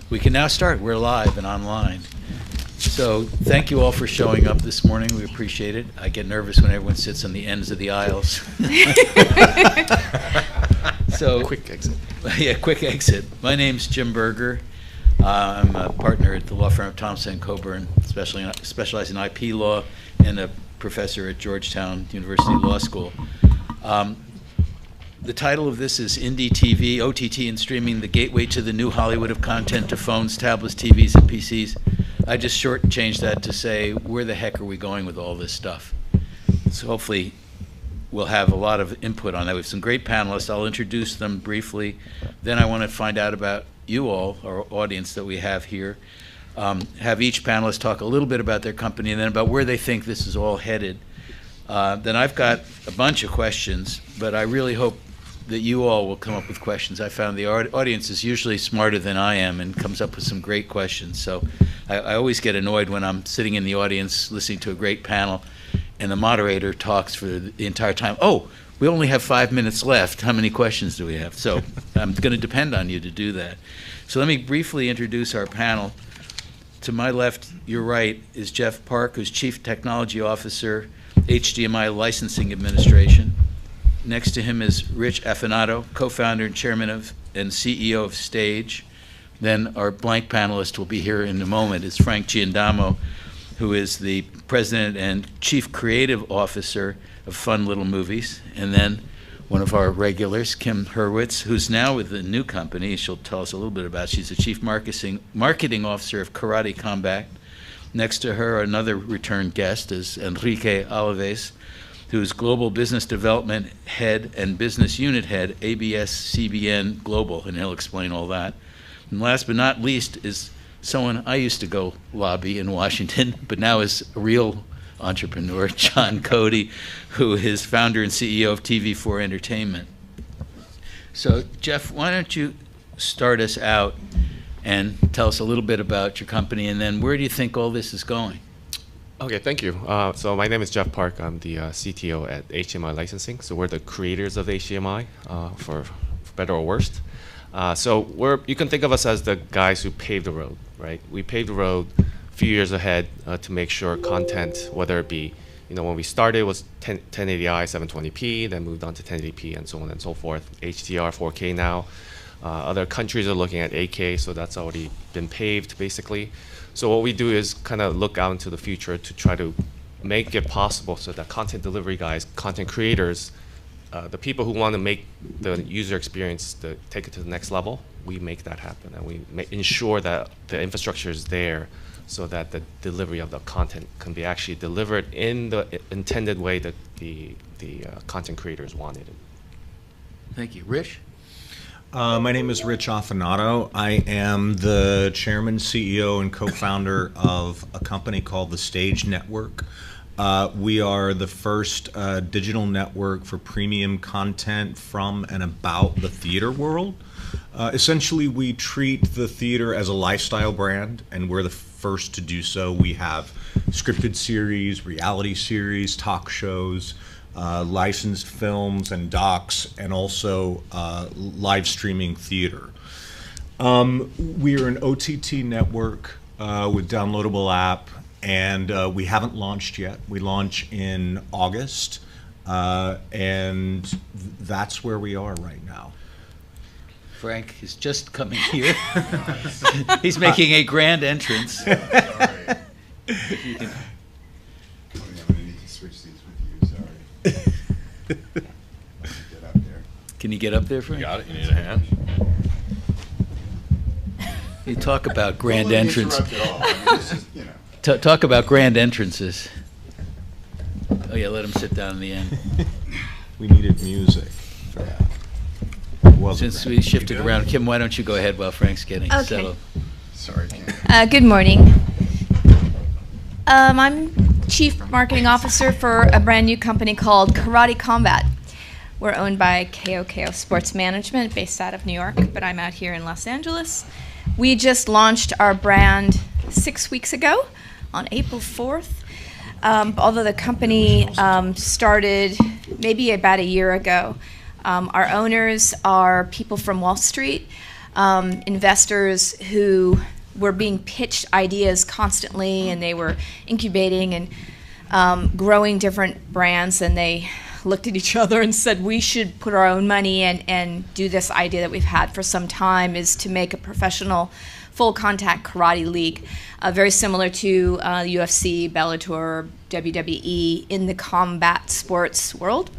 We can now start. We're live and online. So thank you all for showing up this morning. We appreciate it. I get nervous when everyone sits on the ends of the aisles. So quick exit. Yeah, quick exit. My name's Jim Berger. I'm a partner at the law firm of Thompson & Coburn, specializing in IP law, and a professor at Georgetown University Law School. The title of this is Indie TV, OTT and Streaming, the Gateway to the New Hollywood of Content to Phones, Tablets, TVs, and PCs. I just shortchanged that to say, where the heck are we going with all this stuff? So hopefully we'll have a lot of input on that. We have some great panelists. I'll introduce them briefly. Then I want to find out about you all, our audience that we have here. Have each panelist talk a little bit about their company and then about where they think this is all headed. Then I've got a bunch of questions, but I really hope that you all will come up with questions. I found the audience is usually smarter than I am and comes up with some great questions. So I always get annoyed when I'm sitting in the audience listening to a great panel and the moderator talks for the entire time. Oh, we only have 5 minutes left. How many questions do we have? So I'm going to depend on you to do that. So let me briefly introduce our panel. To my left, your right, is Jeff Park, who's Chief Technology Officer, HDMI Licensing Administration. Next to him is Rich Affinato, co-founder and chairman of and CEO of Stage. Then our blank panelist will be here in a moment is Frank Giandamo, who is the president and chief creative officer of Fun Little Movies. And then one of our regulars, Kim Hurwitz, who's now with a new company. She'll tell us a little bit about it. She's the chief marketing officer of Karate Combat. Next to her, another return guest is Enrique Alves, who's Global Business Development Head and Business Unit Head, ABS-CBN Global, and he'll explain all that. And last but not least is someone I used to go lobby in Washington, but now is a real entrepreneur, John Cody, who is founder and CEO of TV-4 Entertainment. So, Jeff, why don't you start us out and tell us a little bit about your company, and then where do you think all this is going? Okay, thank you. So my name is Jeff Park. I'm the CTO at HDMI Licensing. So we're the creators of HDMI, for better or worse. So you can think of us as the guys who paved the road, right? We paved the road a few years ahead to make sure content, whether it be, when we started it was 1080i 720p, then moved on to 1080p and so on and so forth. HDR 4K now. Other countries are looking at 8K, so that's already been paved basically. So what we do is kind of look out into the future to try to make it possible so that content delivery guys, content creators, the people who want to make the user experience take it to the next level, we make that happen. And we ensure that the infrastructure is there so that the delivery of the content can be actually delivered in the intended way that the content creators wanted it. Thank you. Rich? My name is Rich Affinato. I am the chairman, CEO, and co-founder of a company called the Stage Network. We are the first digital network for premium content from and about the theater world. Essentially, we treat the theater as a lifestyle brand, and we're the first to do so. We have scripted series, reality series, talk shows, licensed films and docs, and also live streaming theater. We are an OTT network with downloadable app, and we haven't launched yet. We launch in August, and that's where we are right now. Frank is just coming here. He's making a grand entrance. Sorry. If you can. I'm going to need to switch seats with you, sorry. Get up there. Can you get up there, Frank? You got it? You need a hand? You talk about grand Don't let me entrance. interrupt at all. I mean, this is, Talk about grand entrances. Oh yeah, let him sit down in the end. We needed music for that. Since we shifted around, Kim, why don't you go ahead while Frank's getting settled? Sorry, Kim. Good morning. I'm Chief Marketing Officer for a brand new company called Karate Combat. We're owned by KOKO Sports Management based out of New York, but I'm out here in Los Angeles. We just launched our brand 6 weeks ago on April 4th. Although the company started maybe about a year ago. Our owners are people from Wall Street. investors who were being pitched ideas constantly, and they were incubating and growing different brands, and they looked at each other and said, we should put our own money and do this idea that we've had for some time, is to make a professional full contact karate league, very similar to UFC, Bellator, WWE in the combat sports world.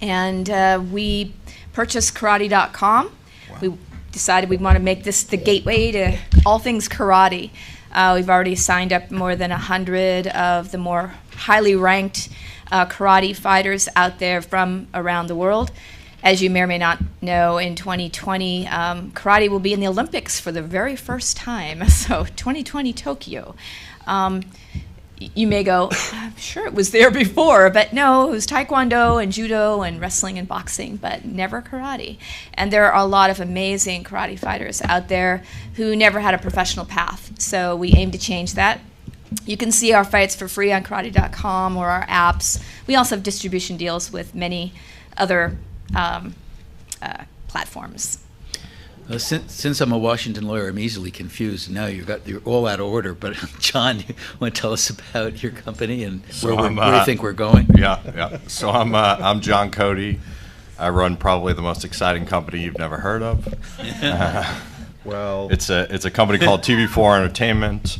And we purchased karate.com. Wow. We decided we want to make this the gateway to all things karate. We've already signed up more than 100 of the more highly ranked karate fighters out there from around the world. As you may or may not know, in 2020, karate will be in the Olympics for the very first time. So 2020 Tokyo. You may go, I'm sure it was there before, but no, it was taekwondo and judo and wrestling and boxing, but never karate. And there are a lot of amazing karate fighters out there who never had a professional path. So we aim to change that. You can see our fights for free on karate.com or our apps. We also have distribution deals with many other platforms. Since I'm a Washington lawyer, I'm easily confused. Now you're all out of order. But John, you want to tell us about your company and where you think we're going? Yeah. So I'm John Cody. I run probably the most exciting company you've never heard of. Well, It's a company called TV4 Entertainment.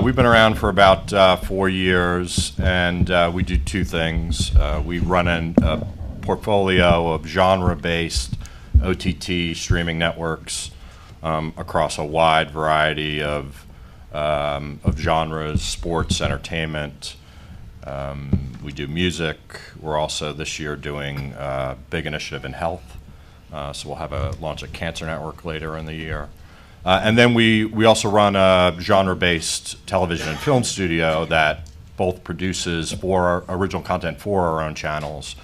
We've been around for about 4 years, and we do two things. We run a portfolio of genre-based OTT streaming networks across a wide variety of genres, sports, entertainment. We do music. We're also this year doing a big initiative in health. So we'll have launch a cancer network later in the year. And then we also run a genre-based television and film studio that both produces original content for our own channels,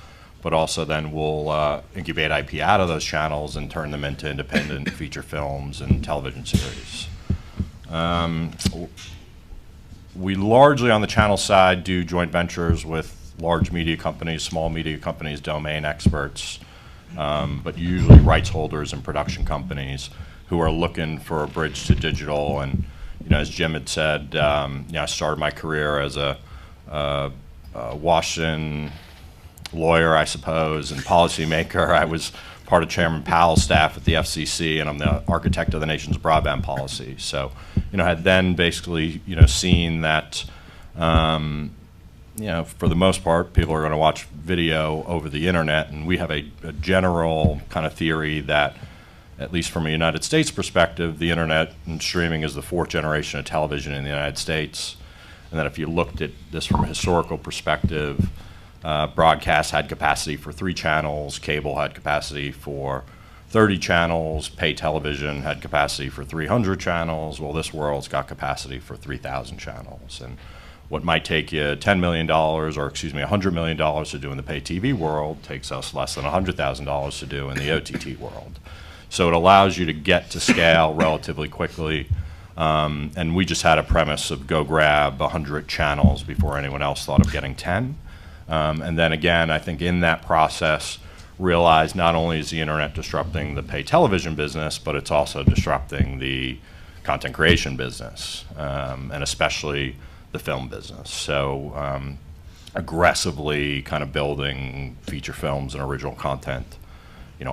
but also then we'll incubate IP out of those channels and turn them into independent feature films and television series. We largely on the channel side do joint ventures with large media companies, small media companies, domain experts, but usually rights holders and production companies who are looking for a bridge to digital. And as Jim had said, I started my career as a Washington lawyer, I suppose, and policymaker. I was part of Chairman Powell's staff at the FCC, and I'm the architect of the nation's broadband policy. So, had then basically, seen that, for the most part, people are going to watch video over the internet, and we have a general kind of theory that, at least from a United States perspective, the internet and streaming is the fourth generation of television in the United States. And that if you looked at this from a historical perspective, broadcast had capacity for 3 channels, cable had capacity for 30 channels, pay television had capacity for 300 channels. Well, this world's got capacity for 3,000 channels. And what might take you $10 million, or $100 million to do in the pay TV world takes us less than $100,000 to do in the OTT world. So it allows you to get to scale relatively quickly. And we just had a premise of go grab 100 channels before anyone else thought of getting 10. And then again, I think in that process, realize not only is the internet disrupting the pay television business, but it's also disrupting the content creation business, and especially the film business. So aggressively kind of building feature films and original content,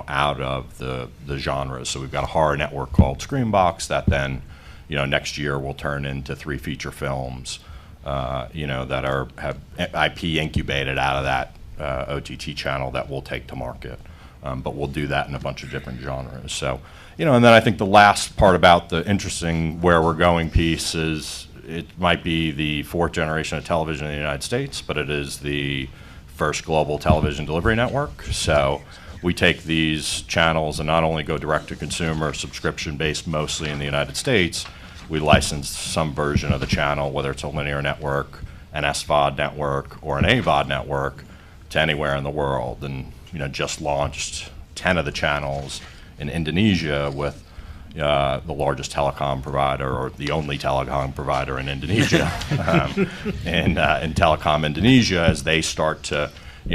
out of the genres. So we've got a horror network called Screambox that then, next year will turn into 3 feature films, that have IP incubated out of that OTT channel that we'll take to market. But we'll do that in a bunch of different genres. So, and then I think the last part about the interesting where we're going piece is it might be the 4th generation of television in the United States, but it is the first global television delivery network. So we take these channels and not only go direct to consumer, subscription based mostly in the United States, we license some version of the channel, whether it's a linear network, an SVOD network, or an AVOD network, to anywhere in the world. And just launched 10 of the channels in Indonesia with the largest telecom provider, or the only telecom provider in Indonesia, in Telecom Indonesia, as they start to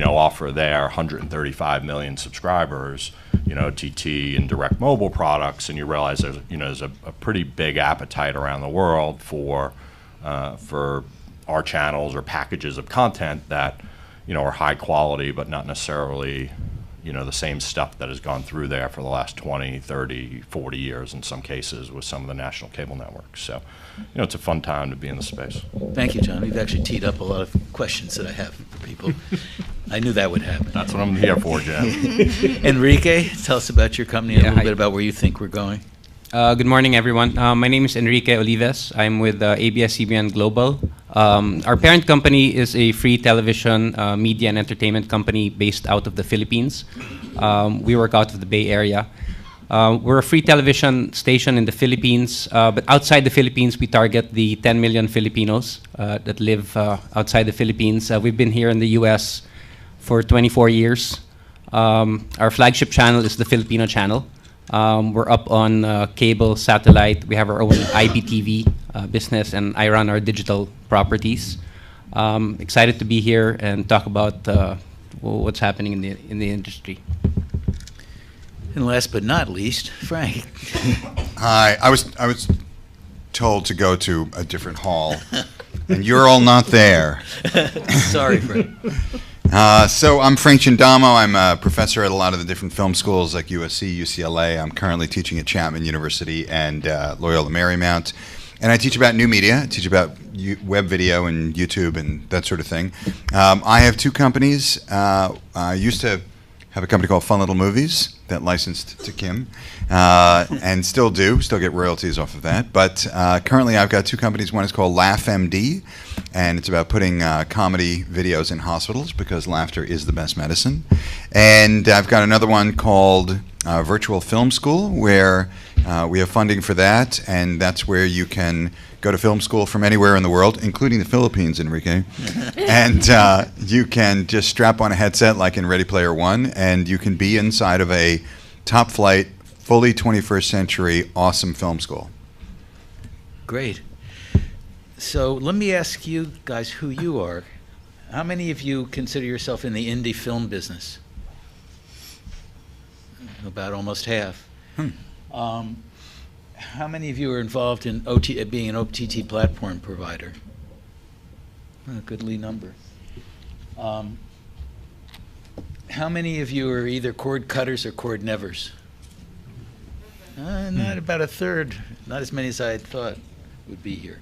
offer their 135 million subscribers, OTT and direct mobile products, and you realize there's a pretty big appetite around the world for our channels or packages of content that are high quality, but not necessarily the same stuff that has gone through there for the last 20, 30, 40 years in some cases with some of the national cable networks. So, it's a fun time to be in the space. Thank you, John. You've actually teed up a lot of questions that I have for people. I knew that would happen. That's what I'm here for, Jeff. Enrique, tell us about your company and a little bit about where you think we're going. Good morning, everyone. My name is Enrique Olives. I'm with ABS-CBN Global. Our parent company is a free television media and entertainment company based out of the Philippines. We work out of the Bay Area. We're a free television station in the Philippines, but outside the Philippines, we target the 10 million Filipinos that live outside the Philippines. We've been here in the U.S. for 24 years. Our flagship channel is the Filipino channel. We're up on cable, satellite. We have our own IPTV business, and I run our digital properties. Excited to be here and talk about what's happening in the industry. And last but not least, Frank. Hi, I was told to go to a different hall, and you're all not there. Sorry, Frank. So I'm Frank Giandamo. I'm a professor at a lot of the different film schools like USC, UCLA. I'm currently teaching at Chapman University and Loyola Marymount. And I teach about new media. I teach about web video and YouTube and that sort of thing. I have two companies. I used to have a company called Fun Little Movies that licensed to Kim, and still get royalties off of that. But currently I've got two companies. One is called LaughMD, and it's about putting comedy videos in hospitals because laughter is the best medicine. And I've got another one called Virtual Film School, where we have funding for that, and that's where you can go to film school from anywhere in the world, including the Philippines, Enrique. And you can just strap on a headset like in Ready Player One, and you can be inside of a top-flight, fully 21st century, awesome film school. Great. So let me ask you guys who you are. How many of you consider yourself in the indie film business? About almost half. How many of you are involved in being an OTT platform provider? A goodly number. How many of you are either cord cutters or cord nevers? Not about a third. Not as many as I had thought would be here.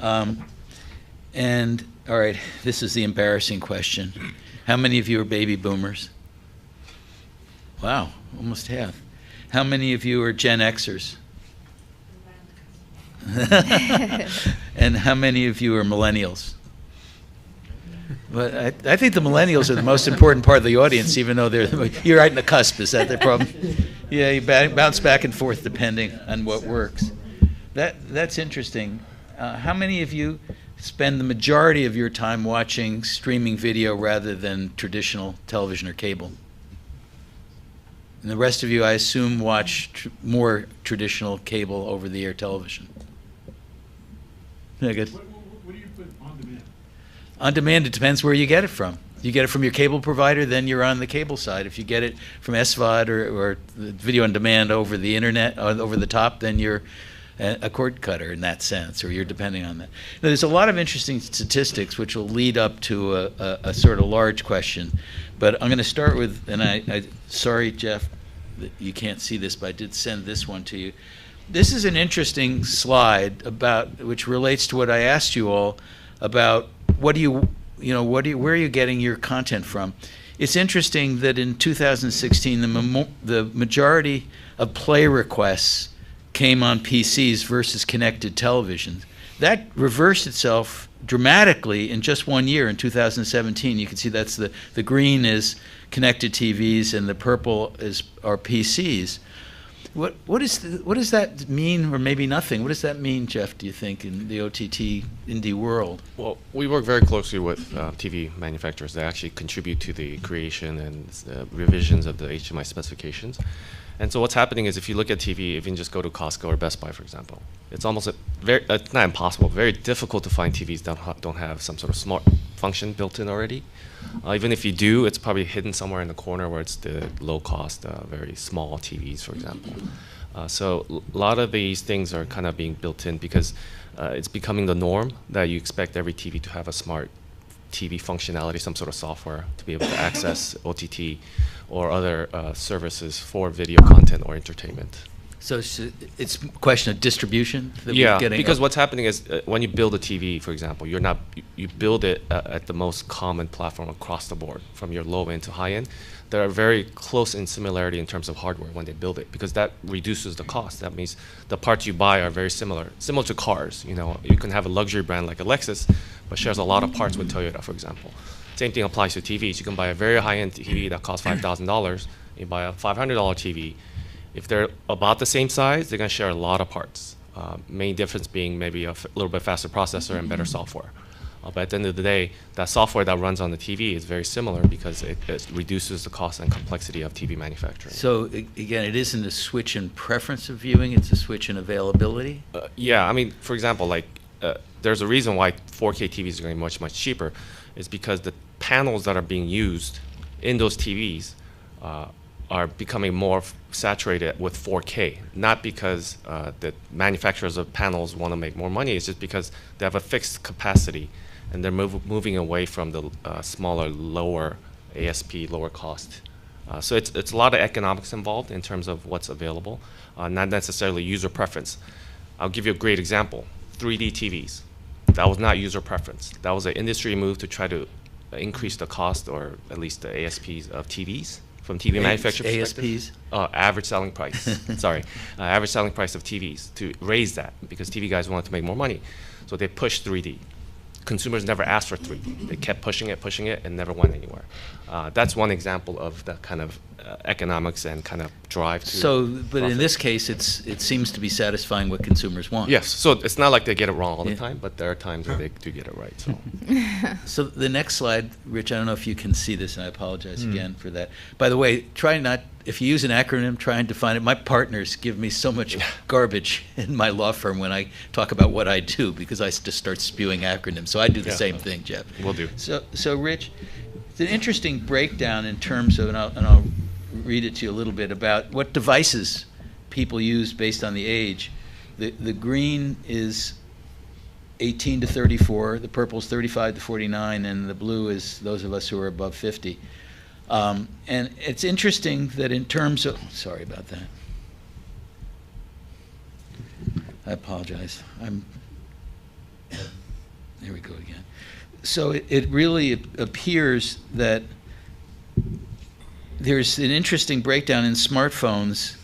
And all right, this is the embarrassing question. How many of you are baby boomers? Wow, almost half. How many of you are Gen Xers? And how many of you are millennials? But I think the millennials are the most important part of the audience, even though you're right in the cusp. Is that the problem? Yeah, you bounce back and forth depending on what works. That's interesting. How many of you spend the majority of your time watching streaming video rather than traditional television or cable? And the rest of you, I assume, watch more traditional cable over-the-air television. Yeah, good. What do you put on demand? On demand, it depends where you get it from. You get it from your cable provider, then you're on the cable side. If you get it from SVOD or video on demand over the internet, over the top, then you're a cord cutter in that sense, or you're depending on that. Now, there's a lot of interesting statistics which will lead up to a sort of large question, but I'm going to start with, and I sorry, Jeff, that you can't see this, but I did send this one to you. This is an interesting slide which relates to what I asked you all about where are you getting your content from? It's interesting that in 2016, the majority of play requests came on PCs versus connected televisions. That reversed itself dramatically in just 1 year, in 2017. You can see that's the green is connected TVs and the purple are PCs. What does that mean, or maybe nothing? What does that mean, Jeff, do you think, in the OTT indie world? Well, we work very closely with TV manufacturers that actually contribute to the creation and revisions of the HMI specifications. And so what's happening is if you look at TV, if you can just go to Costco or Best Buy, for example, it's almost it's not impossible, very difficult to find TVs that don't have some sort of smart function built in already. Even if you do, it's probably hidden somewhere in the corner where it's the low-cost, very small TVs, for example. So a lot of these things are kind of being built in because it's becoming the norm that you expect every TV to have a smart TV functionality, some sort of software to be able to access OTT or other services for video content or entertainment. So it's a question of distribution that Yeah, we're getting because what's happening is when you build a TV, for example, you build it at the most common platform across the board, from your low end to high end. They are very close in similarity in terms of hardware when they build it, because that reduces the cost. That means the parts you buy are very similar to cars. You know, you can have a luxury brand like a Lexus, but shares a lot of parts with Toyota, for example. Same thing applies to TVs. You can buy a very high-end TV that costs $5,000. You buy a $500 TV. If they're about the same size, they're going to share a lot of parts. Main difference being maybe a little bit faster processor and better software. But at the end of the day, that software that runs on the TV is very similar because it reduces the cost and complexity of TV manufacturing. So again, it isn't a switch in preference of viewing, it's a switch in availability? Yeah, I mean, for example, like there's a reason why 4K TVs are going to be much, much cheaper. Is because the panels that are being used in those TVs are becoming more saturated with 4K, not because the manufacturers of panels want to make more money. It's just because they have a fixed capacity, and they're moving away from the smaller, lower ASP, lower cost. So it's a lot of economics involved in terms of what's available, not necessarily user preference. I'll give you a great example: 3D TVs. That was not user preference. That was an industry move to try to increase the cost, or at least the ASPs of TVs from TV manufacturer perspective. ASPs? Average selling price. Sorry, average selling price of TVs, to raise that because TV guys wanted to make more money. So they pushed 3D. Consumers never asked for 3D. They kept pushing it, and never went anywhere. That's one example of the kind of economics and kind of drive to. So, but profit. in this case, it seems to be satisfying what consumers want. Yes, so it's not like they get it wrong all the Yeah. time, but there are times where they do get it right. So. So the next slide, Rich, I don't know if you can see this, and I apologize again for that. By the way, if you use an acronym, try and define it. My partners give me so much garbage in my law firm when I talk about what I do, because I just start spewing acronyms. So I do the Yeah. same thing, Jeff. Will do. So Rich, it's an interesting breakdown in terms of, and I'll read it to you a little bit, about what devices people use based on the age. The green is 18 to 34, the purple is 35 to 49, and the blue is those of us who are above 50. And it's interesting that in terms of, sorry about that. I apologize. There we go again. So it really appears that there's an interesting breakdown in smartphones,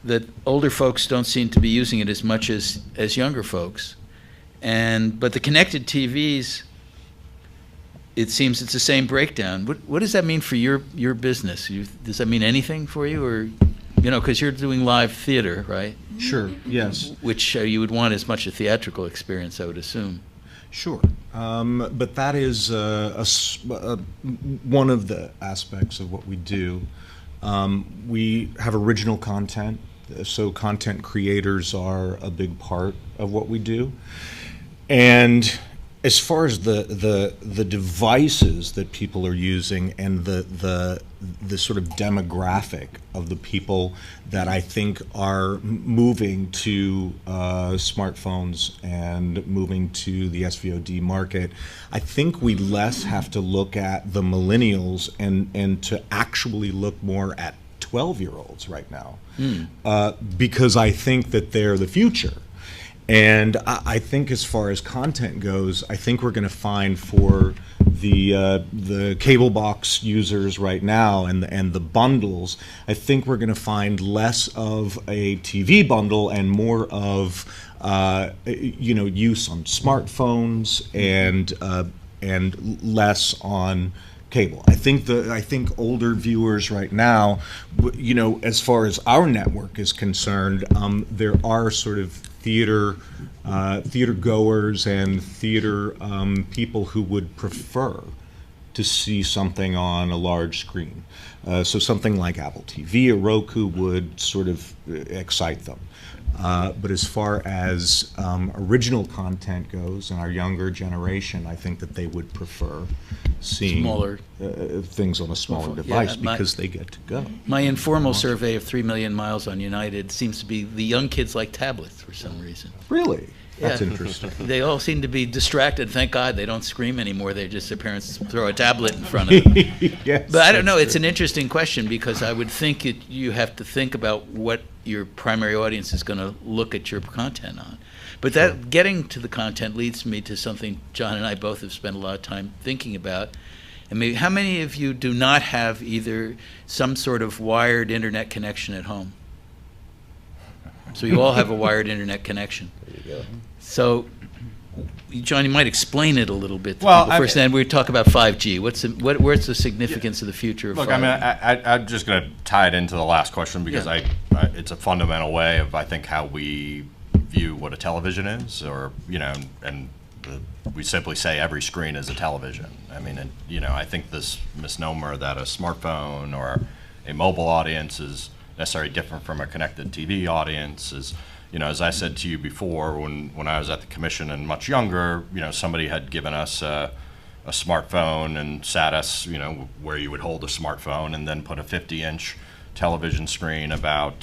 that older folks don't seem to be using it as much as younger folks. But the connected TVs, it seems it's the same breakdown. What does that mean for your business? Does that mean anything for you, or, because you're doing live theater, right? Sure, yes. Which you would want as much a theatrical experience, I would assume. Sure. But that is one of the aspects of what we do. We have original content, so content creators are a big part of what we do. And as far as the devices that people are using and the sort of demographic of the people that I think are moving to smartphones and moving to the SVOD market, I think we less have to look at the millennials and to actually look more at 12-year-olds right now, because I think that they're the future. And I think as far as content goes, I think we're going to find for the cable box users right now and the bundles, I think we're going to find less of a TV bundle and more of use on smartphones and less on cable. I think older viewers right now, as far as our network is concerned, there are sort of theater goers and theater people who would prefer to see something on a large screen. So something like Apple TV or Roku would sort of excite them. But as far as original content goes, and our younger generation, I think that they would prefer seeing Smaller. Things on a smaller Yeah, device because they get to go. My informal survey of 3 million miles on United seems to be the young kids like tablets for some reason. Really? That's Yeah. interesting. They all seem to be distracted. Thank God they don't scream anymore. They just, their parents throw a tablet in front of them. Yes, But I don't know. that's It's true. an interesting question because I would think you have to think about what your primary audience is going to look at your content on. But that getting to the content leads me to something John and I both have spent a lot of time thinking about. And maybe, how many of you do not have either some sort of wired internet connection at home? So you all have a wired internet connection. So, John, you might explain it a little bit to Well, people first, and then we talk about 5G. Where's the significance of the future of Look, 5G? I mean, I'm just going to tie it into the last question because Yeah. it's a fundamental way of, I think, how we view what a television is, or, you know, and we simply say every screen is a television. I mean, you know, I think this misnomer that a smartphone or a mobile audience is necessarily different from a connected TV audience is, you know, as I said to you before, when I was at the commission and much younger, you know, somebody had given us a smartphone and sat us, you know, where you would hold a smartphone and then put a 50-inch television screen about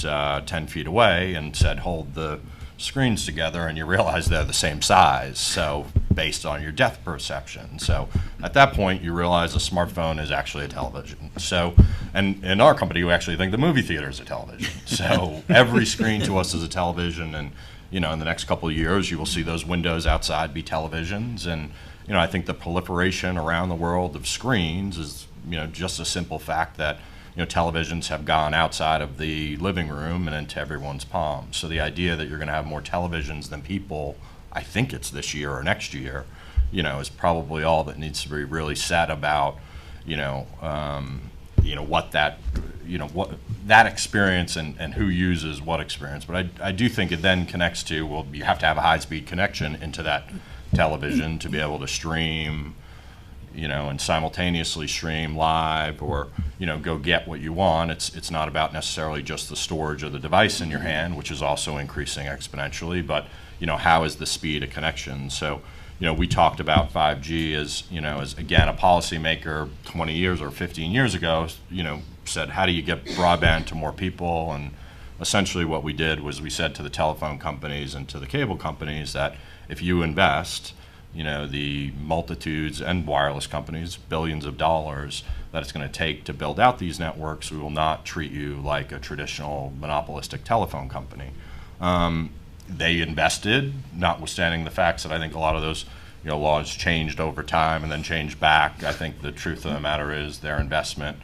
10 feet away and said, hold the screens together, and you realize they're the same size, so based on your depth perception. So at that point, you realize a smartphone is actually a television. So, and in our company, we actually think the movie theater is a television. So every screen to us is a television, and, you know, in the next couple of years, you will see those windows outside be televisions. And, you know, I think the proliferation around the world of screens is, you know, just a simple fact that, you know, televisions have gone outside of the living room and into everyone's palm. So the idea that you're going to have more televisions than people, I think it's this year or next year, you know, is probably all that needs to be really said about, what that, what that experience and who uses what experience. But I do think it then connects to, well, you have to have a high-speed connection into that television to be able to stream, you know, and simultaneously stream live or, you know, go get what you want. It's not about necessarily just the storage of the device in your hand, which is also increasing exponentially, but, you know, how is the speed of connection? So, you know, we talked about 5G as, you know, as, again, a policymaker 20 years or 15 years ago, you know, said, how do you get broadband to more people? And essentially what we did was we said to the telephone companies and to the cable companies that if you invest, you know, the multitudes and wireless companies, billions of dollars that it's going to take to build out these networks, we will not treat you like a traditional monopolistic telephone company. They invested, notwithstanding the facts that I think a lot of those, you know, laws changed over time and then changed back. I think the truth of the matter is their investment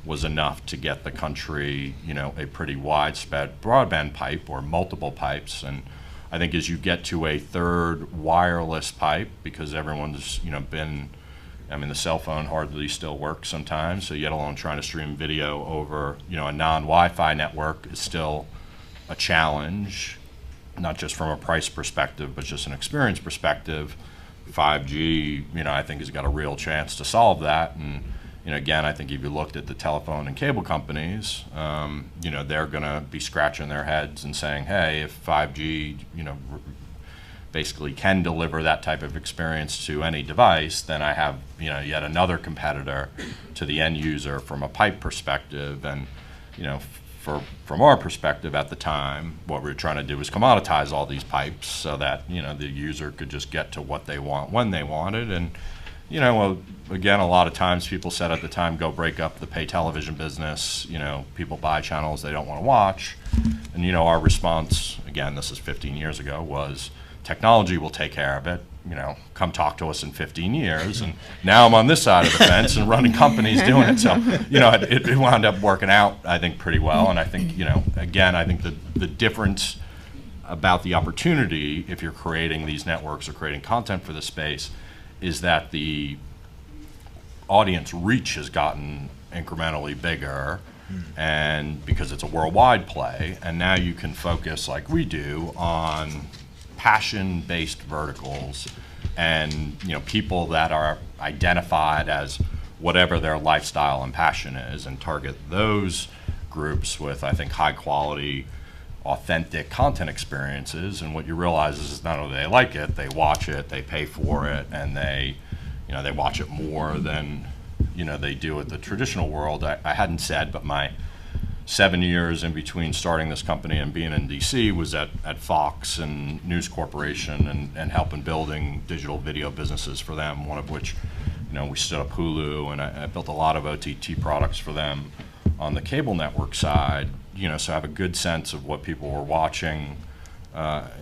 was enough to get the country, you know, a pretty widespread broadband pipe or multiple pipes. And I think as you get to a third wireless pipe, because everyone's, you know, I mean, the cell phone hardly still works sometimes, so yet alone trying to stream video over, you know, a non-Wi-Fi network is still a challenge, not just from a price perspective, but just an experience perspective. 5G, you know, I think has got a real chance to solve that. And, you know, again, I think if you looked at the telephone and cable companies, you know, they're going to be scratching their heads and saying, hey, if 5G, you know, basically can deliver that type of experience to any device, then I have, you know, yet another competitor to the end user from a pipe perspective. And, you know, from our perspective at the time, what we were trying to do was commoditize all these pipes so that, you know, the user could just get to what they want when they wanted. And, you know, again, a lot of times people said at the time, go break up the pay television business. You know, people buy channels they don't want to watch. And, you know, our response, again, this is 15 years ago, was technology will take care of it. You know, come talk to us in 15 years. And now I'm on this side of the fence and running companies doing it. So, you know, it wound up working out, I think, pretty well. And I think, you know, again, I think the difference about the opportunity, if you're creating these networks or creating content for the space, is that the audience reach has gotten incrementally bigger, and because it's a worldwide play, and now you can focus like we do on passion-based verticals and, you know, people that are identified as whatever their lifestyle and passion is, and target those groups with, I think, high quality, authentic content experiences. And what you realize is not only they like it, they watch it, they pay for it, and they watch it more than they do at the traditional world. I hadn't said, but my 7 years in between starting this company and being in DC was at Fox and News Corporation and helping building digital video businesses for them, one of which, we stood up Hulu, and I built a lot of OTT products for them on the cable network side, so I have a good sense of what people were watching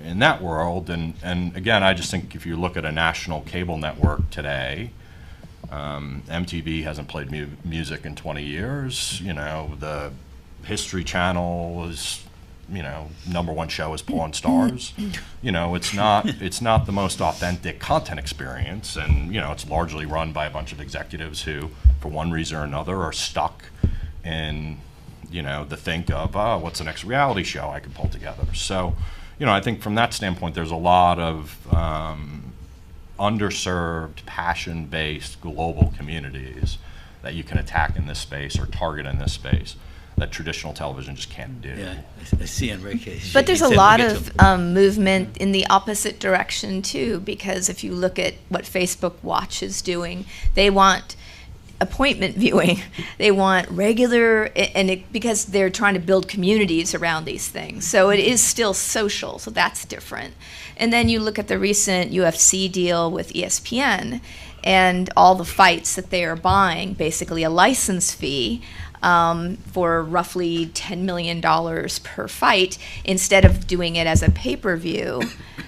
in that world. And again, I just think if you look at a national cable network today, MTV hasn't played music in 20 years, the History Channel is, #1 show is Pawn Stars. It's not the most authentic content experience, and it's largely run by a bunch of executives who, for one reason or another, are stuck in the think of what's the next reality show I could pull together. So, I think from that standpoint, there's a lot of underserved, passion-based global communities that you can attack in this space or target in this space that traditional television just can't do. Yeah, I see Enrique. But there's a shaking his lot head. We'll of get to- movement in the opposite direction too, because if you look at what Facebook Watch is doing, they want appointment viewing. They want regular, because they're trying to build communities around these things. So it is still social, so that's different. And then you look at the recent UFC deal with ESPN and all the fights that they are buying, basically a license fee for roughly $10 million per fight instead of doing it as a pay-per-view.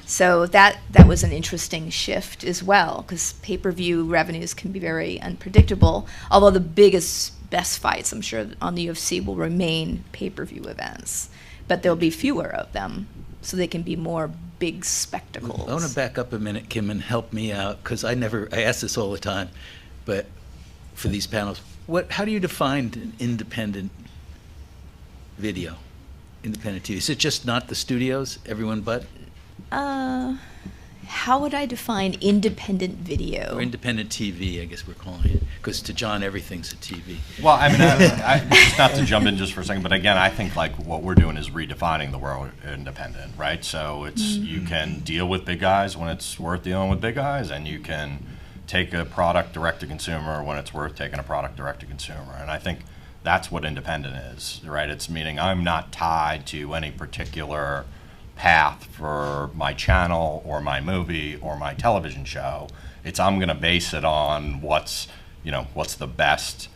So that was an interesting shift as well, because pay-per-view revenues can be very unpredictable, although the best fights, I'm sure, on the UFC will remain pay-per-view events. But there'll be fewer of them, so they can be more big spectacles. I want to back up a minute, Kim, and help me out, because I ask this all the time, but for these panels, how do you define an independent video, independent TV? Is it just not the studios, everyone but? How would I define independent video? Or independent TV, I guess we're calling it, because to John, everything's a TV. Well, I mean, just not to jump in just for a second, but again, I think like what we're doing is redefining the word independent, right? So it's you can deal with big guys when it's worth dealing with big guys, and you can take a product direct to consumer when it's worth taking a product direct to consumer. And I think that's what independent is, right? It's meaning I'm not tied to any particular path for my channel or my movie or my television show. It's I'm going to base it on what's the best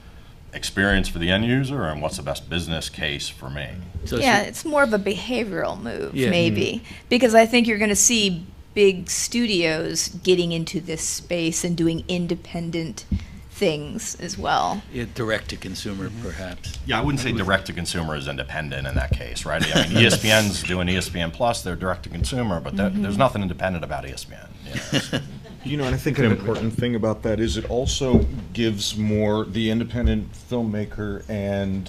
experience for the end user and what's the best business case for me. So It's more of a behavioral move, Yeah. maybe, because I think you're going to see big studios getting into this space and doing independent things as well. direct to consumer, perhaps. Yeah, I wouldn't say direct to consumer is independent in that case, right? I mean, ESPN's doing ESPN Plus, they're direct to consumer, but there's nothing independent about ESPN. And I think an important thing about that is it also gives more the independent filmmaker and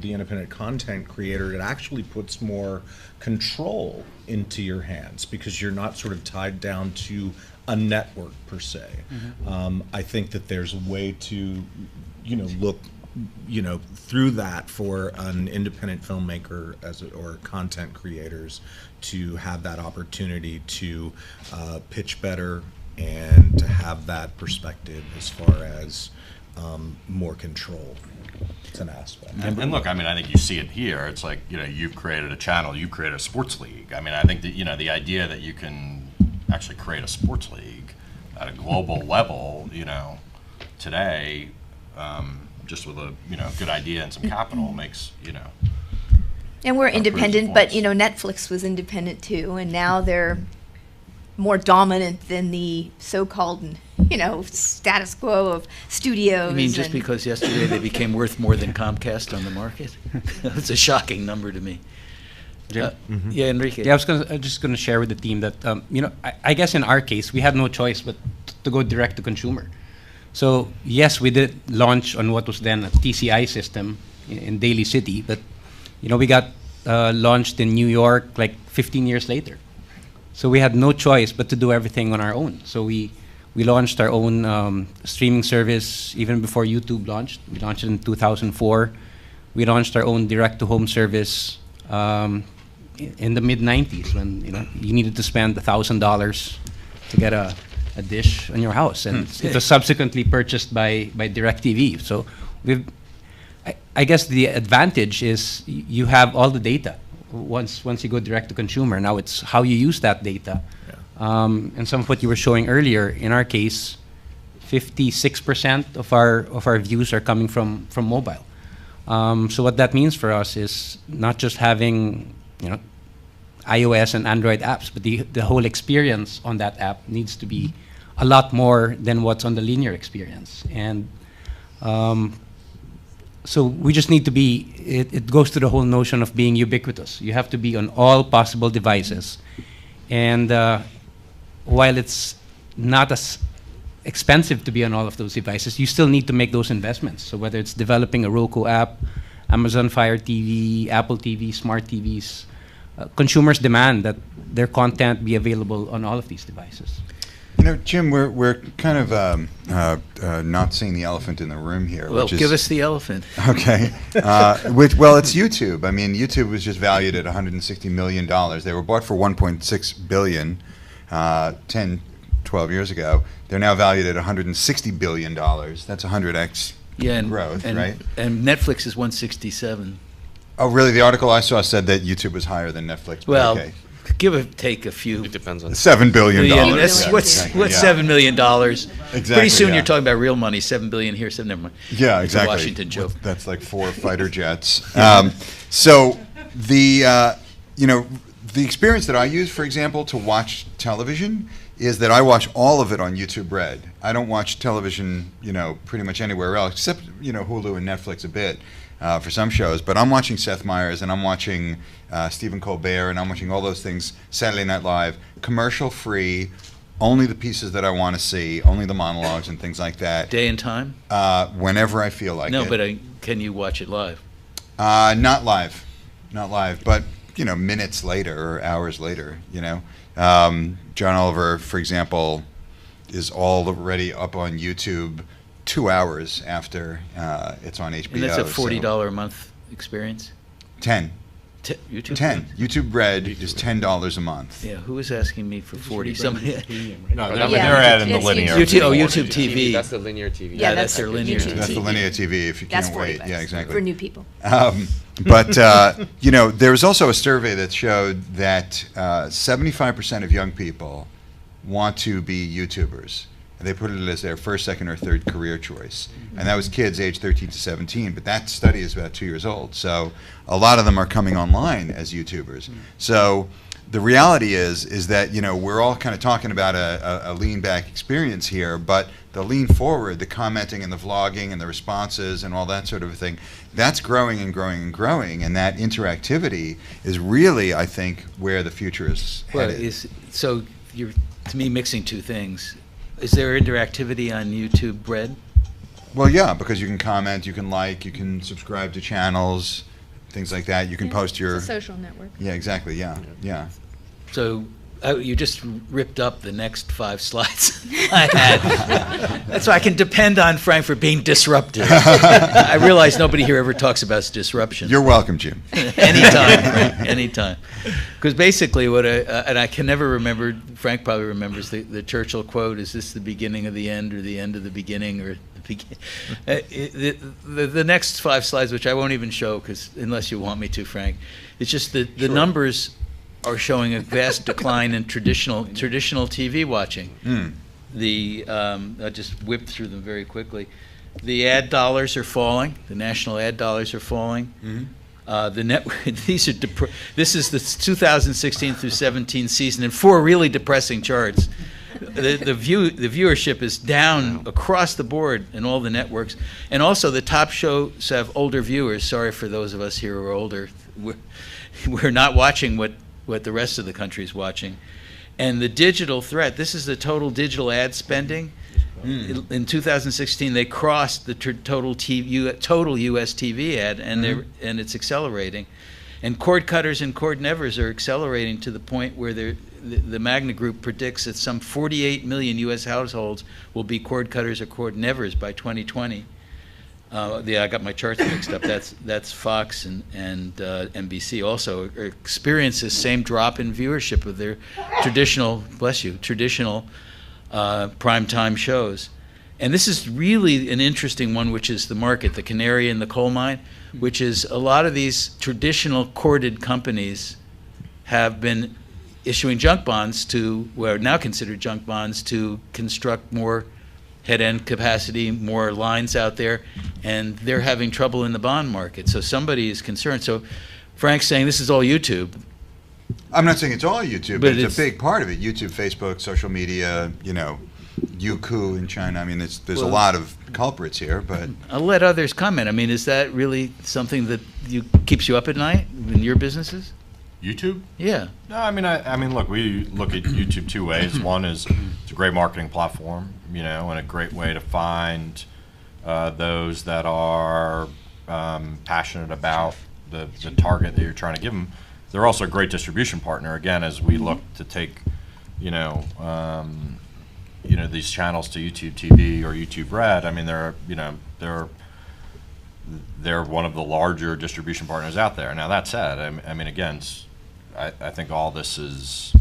the independent content creator, it actually puts more control into your hands because you're not sort of tied down to a network per se. I think that there's a way to, look, through that for an independent filmmaker or content creators to have that opportunity to pitch better and to have that perspective as far as more control. It's an aspect. And look, I mean, I think you see it here. It's like, you've created a channel, you've created a sports league. I mean, I think that, the idea that you can actually create a sports league at a global level, today, just with a, good idea and some capital makes, And we're independent, but points. Netflix was independent too, and now they're more dominant than the so-called, status quo of studios. You mean just and- because yesterday they became worth more than Comcast on the market? That's a shocking number to me. Jim? Yeah, Enrique. Yeah, I was just going to share with the team that, I guess in our case, we had no choice but to go direct to consumer. So, yes, we did launch on what was then a TCI system in Daly City, but, we got launched in New York like 15 years later. So we had no choice but to do everything on our own. So we We launched our own streaming service even before YouTube launched. We launched it in 2004. We launched our own direct-to-home service in the mid-90s when you needed to spend $1,000 to get a dish on your house, and it was subsequently purchased by DirecTV. So I guess the advantage is you have all the data once you go direct to consumer. Now it's how you use that data. And some of what you were showing earlier, in our case, 56% of our views are coming from mobile. So what that means for us is not just having iOS and Android apps, but the whole experience on that app needs to be a lot more than what's on the linear experience. And so we just need to be, it goes to the whole notion of being ubiquitous. You have to be on all possible devices. And while it's not as expensive to be on all of those devices, you still need to make those investments. So whether it's developing a Roku app, Amazon Fire TV, Apple TV, smart TVs, consumers demand that their content be available on all of these devices. Jim, we're kind of not seeing the elephant in the room here. Well, which is, give us the elephant. Okay. Well, it's YouTube. I mean, YouTube was just valued at $160 million. They were bought for $1.6 billion 10, 12 years ago. They're now valued at $160 billion. That's 100x growth, right? And Netflix is 167. Oh, really? The article I saw said that YouTube was higher than Netflix. Well, okay. give or take a few. It depends on $7 billion. What's $7 million? Exactly. Pretty soon you're talking about real money. $7 billion here, never mind. Yeah, exactly. Washington joke. That's like 4 fighter jets. So the the experience that I use, for example, to watch television is that I watch all of it on YouTube Red. I don't watch television, pretty much anywhere else except Hulu and Netflix a bit. For some shows, but I'm watching Seth Meyers and I'm watching Stephen Colbert and I'm watching all those things, Saturday Night Live, commercial free, only the pieces that I want to see, only the monologues and things like that. Day and time? Whenever I feel like it. No, but can you watch it live? Not live, but minutes later or hours later. John Oliver, for example, is already up on YouTube 2 hours after it's on HBO. And that's a $40 a month experience? 10. YouTube? 10. YouTube Red is $10 a month. Yeah, who was asking me for 40? Somebody. No, they're adding the It's linear. YouTube TV. That's the linear TV. Yeah, that's their linear YouTube TV. That's the linear TV if you That's can't $40 wait. Yeah, exactly. for new people. But there was also a survey that showed that 75% of young people want to be YouTubers. And they put it as their first, second, or third career choice. And that was kids aged 13 to 17. But that study is about 2 years old. So a lot of them are coming online as YouTubers. So the reality is that we're all kind of talking about a lean back experience here, but the lean forward, the commenting and the vlogging and the responses and all that sort of thing, that's growing and growing and growing, and that interactivity is really, I think, where the future is headed. So you're, to me, mixing two things. Is there interactivity on YouTube Red? Well, yeah, because you can comment, you can like, you can subscribe to channels, things like that. You can post your... It's a social network. Yeah, exactly, yeah. So you just ripped up the next 5 slides I had. That's why I can depend on Frank for being disruptive. I realize nobody here ever talks about disruption. You're welcome, Jim. Anytime, Frank, anytime. Because basically and I can never remember, Frank probably remembers the Churchill quote, is this the beginning of the end or the end of the beginning? Or the next 5 slides, which I won't even show unless you want me to, Frank, it's just the numbers are showing a vast decline in traditional TV watching. I'll just whip through them very quickly. The ad dollars are falling. The national ad dollars are falling. This is the 2016 through 17 season, and 4 really depressing charts. The viewership is down across the board in all the networks, and also the top shows have older viewers. Sorry for those of us here who are older. We're not watching what the rest of the country is watching. And the digital threat, this is the total digital ad spending. In 2016, they crossed the total U.S. TV ad, and it's accelerating. And cord cutters and cord nevers are accelerating to the point where the Magna Group predicts that some 48 million U.S. households will be cord cutters or cord nevers by 2020. Yeah, I got my charts mixed up. That's Fox and NBC also experience this same drop in viewership of their traditional, traditional primetime shows. And this is really an interesting one, which is the market, the canary in the coal mine, which is a lot of these traditional corded companies have been issuing junk bonds to, what are now considered junk bonds, to construct more head-end capacity, more lines out there, and they're having trouble in the bond market. So somebody is concerned. So Frank's saying this is all YouTube. I'm not saying it's all YouTube, But but it's it's- a big part of it. YouTube, Facebook, social media, Youku in China. I mean, there's a lot of culprits here, but I'll let others comment. I mean, is that really something that keeps you up at night in your businesses? YouTube? Yeah. No, I mean, look, we look at YouTube two ways. One is it's a great marketing platform, and a great way to find those that are passionate about the target that you're trying to give them. They're also a great distribution partner. Again, as we look to take, these channels to YouTube TV or YouTube Red. I mean, they're one of the larger distribution partners out there. Now that said, I mean, again, I think all this is,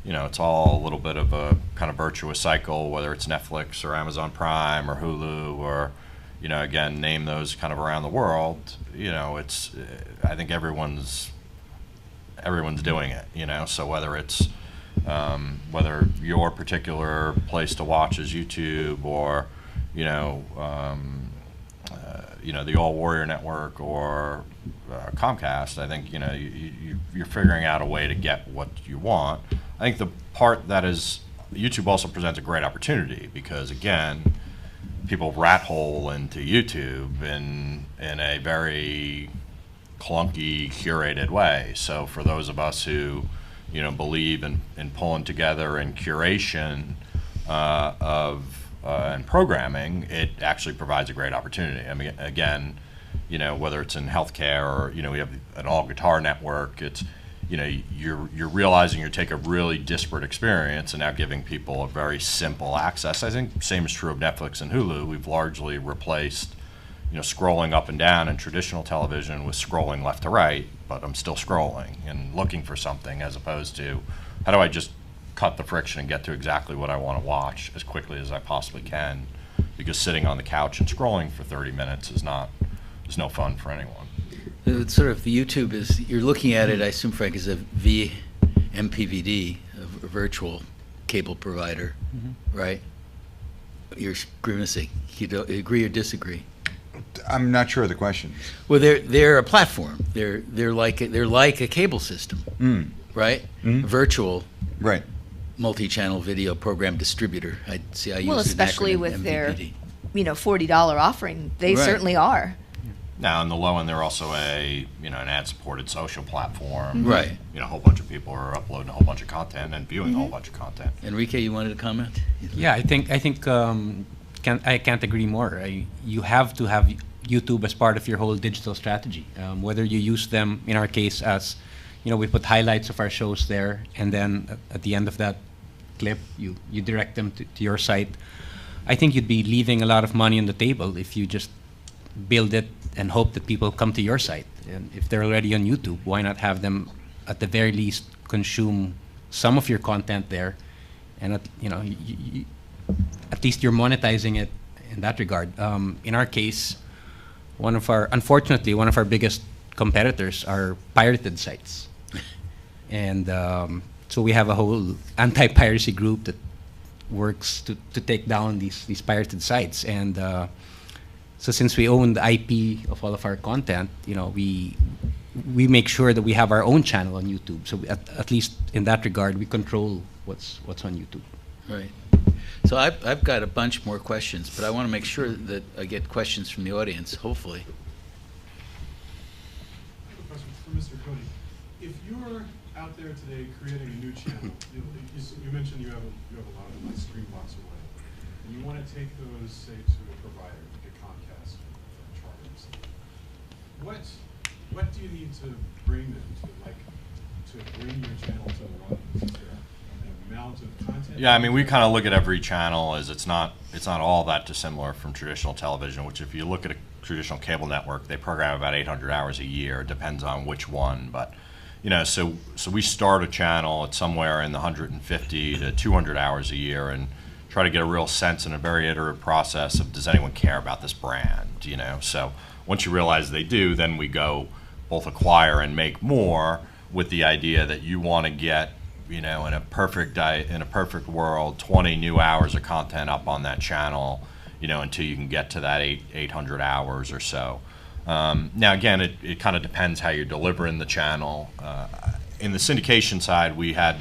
it's all a little bit of a kind of virtuous cycle, whether it's Netflix or Amazon Prime or Hulu or, again, name those kind of around the world. It's, I think everyone's doing it, so whether it's, whether your particular place to watch is YouTube or, the All Warrior Network or Comcast, I think you're figuring out a way to get what you want. I think the part that is YouTube also presents a great opportunity because again, people rat hole into YouTube in a very clunky, curated way. So for those of us who believe in pulling together and curation and programming, it actually provides a great opportunity. I mean, again, whether it's in healthcare or we have an all guitar network, it's you're realizing you take a really disparate experience and now giving people a very simple access. I think same is true of Netflix and Hulu. We've largely replaced scrolling up and down in traditional television with scrolling left to right, but I'm still scrolling and looking for something as opposed to how do I just cut the friction and get to exactly what I want to watch as quickly as I possibly can, because sitting on the couch and scrolling for 30 minutes is no fun for anyone. It's sort of the YouTube is, you're looking at it, I assume, Frank, as a MPVD, a virtual cable provider, right? You're grimacing. You don't agree or disagree? I'm not sure of the question. Well, they're a platform. They're like a cable system, right? Virtual, Right. multi-channel video program distributor. I use Well, the especially acronym with their, MVPD. $40 offering. They Right. certainly are. Now, on the low end, they're also an ad-supported social platform. Right. A whole bunch of people are uploading a whole bunch of content and viewing a whole bunch of content. Enrique, you wanted to comment? Yeah, I think I can't agree more. You have to have YouTube as part of your whole digital strategy. Whether you use them, in our case, as we put highlights of our shows there, and then at the end of that clip, you direct them to your site. I think you'd be leaving a lot of money on the table if you just build it and hope that people come to your site. And if they're already on YouTube, why not have them, at the very least, consume some of your content there, and at least you're monetizing it in that regard. In our case, unfortunately, one of our biggest competitors are pirated sites. And so we have a whole anti-piracy group that works to take down these pirated sites. And so since we own the IP of all of our content, we make sure that we have our own channel on YouTube. So at least in that regard, we control what's on YouTube. Right. So I've got a bunch more questions, but I want to make sure that I get questions from the audience, hopefully. I have a question for Mr. Cody. If you're out there today creating a new channel, you mentioned you have a lot of Streambox or whatever, and you want to take those, say, to a provider, like a Comcast or Charter or something. What do you need to bring them to bring your channel to the audience? Is there amount of content? Yeah, I mean, we kind of look at every channel as it's not all that dissimilar from traditional television, which if you look at a traditional cable network, they program about 800 hours a year. It depends on which one, but so we start a channel at somewhere in the 150 to 200 hours a year and try to get a real sense in a very iterative process of, does anyone care about this brand, So once you realize they do, then we go both acquire and make more, with the idea that you want to get, in a perfect world, 20 new hours of content up on that channel, until you can get to that 800 hours or so. Now, again, it kind of depends how you're delivering the channel. In the syndication side, we had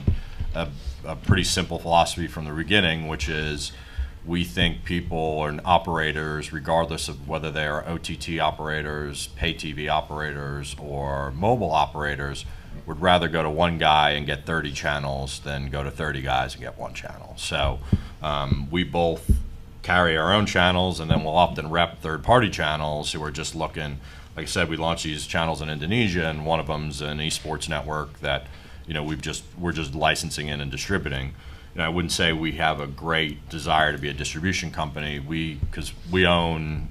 a pretty simple philosophy from the beginning, which is we think people and operators, regardless of whether they are OTT operators, pay TV operators, or mobile operators, would rather go to one guy and get 30 channels than go to 30 guys and get one channel. So we both carry our own channels, and then we'll often rep third-party channels who are just looking. Like I said, we launched these channels in Indonesia, and one of them's an esports network that we're just licensing in and distributing. I wouldn't say we have a great desire to be a distribution company. Because we own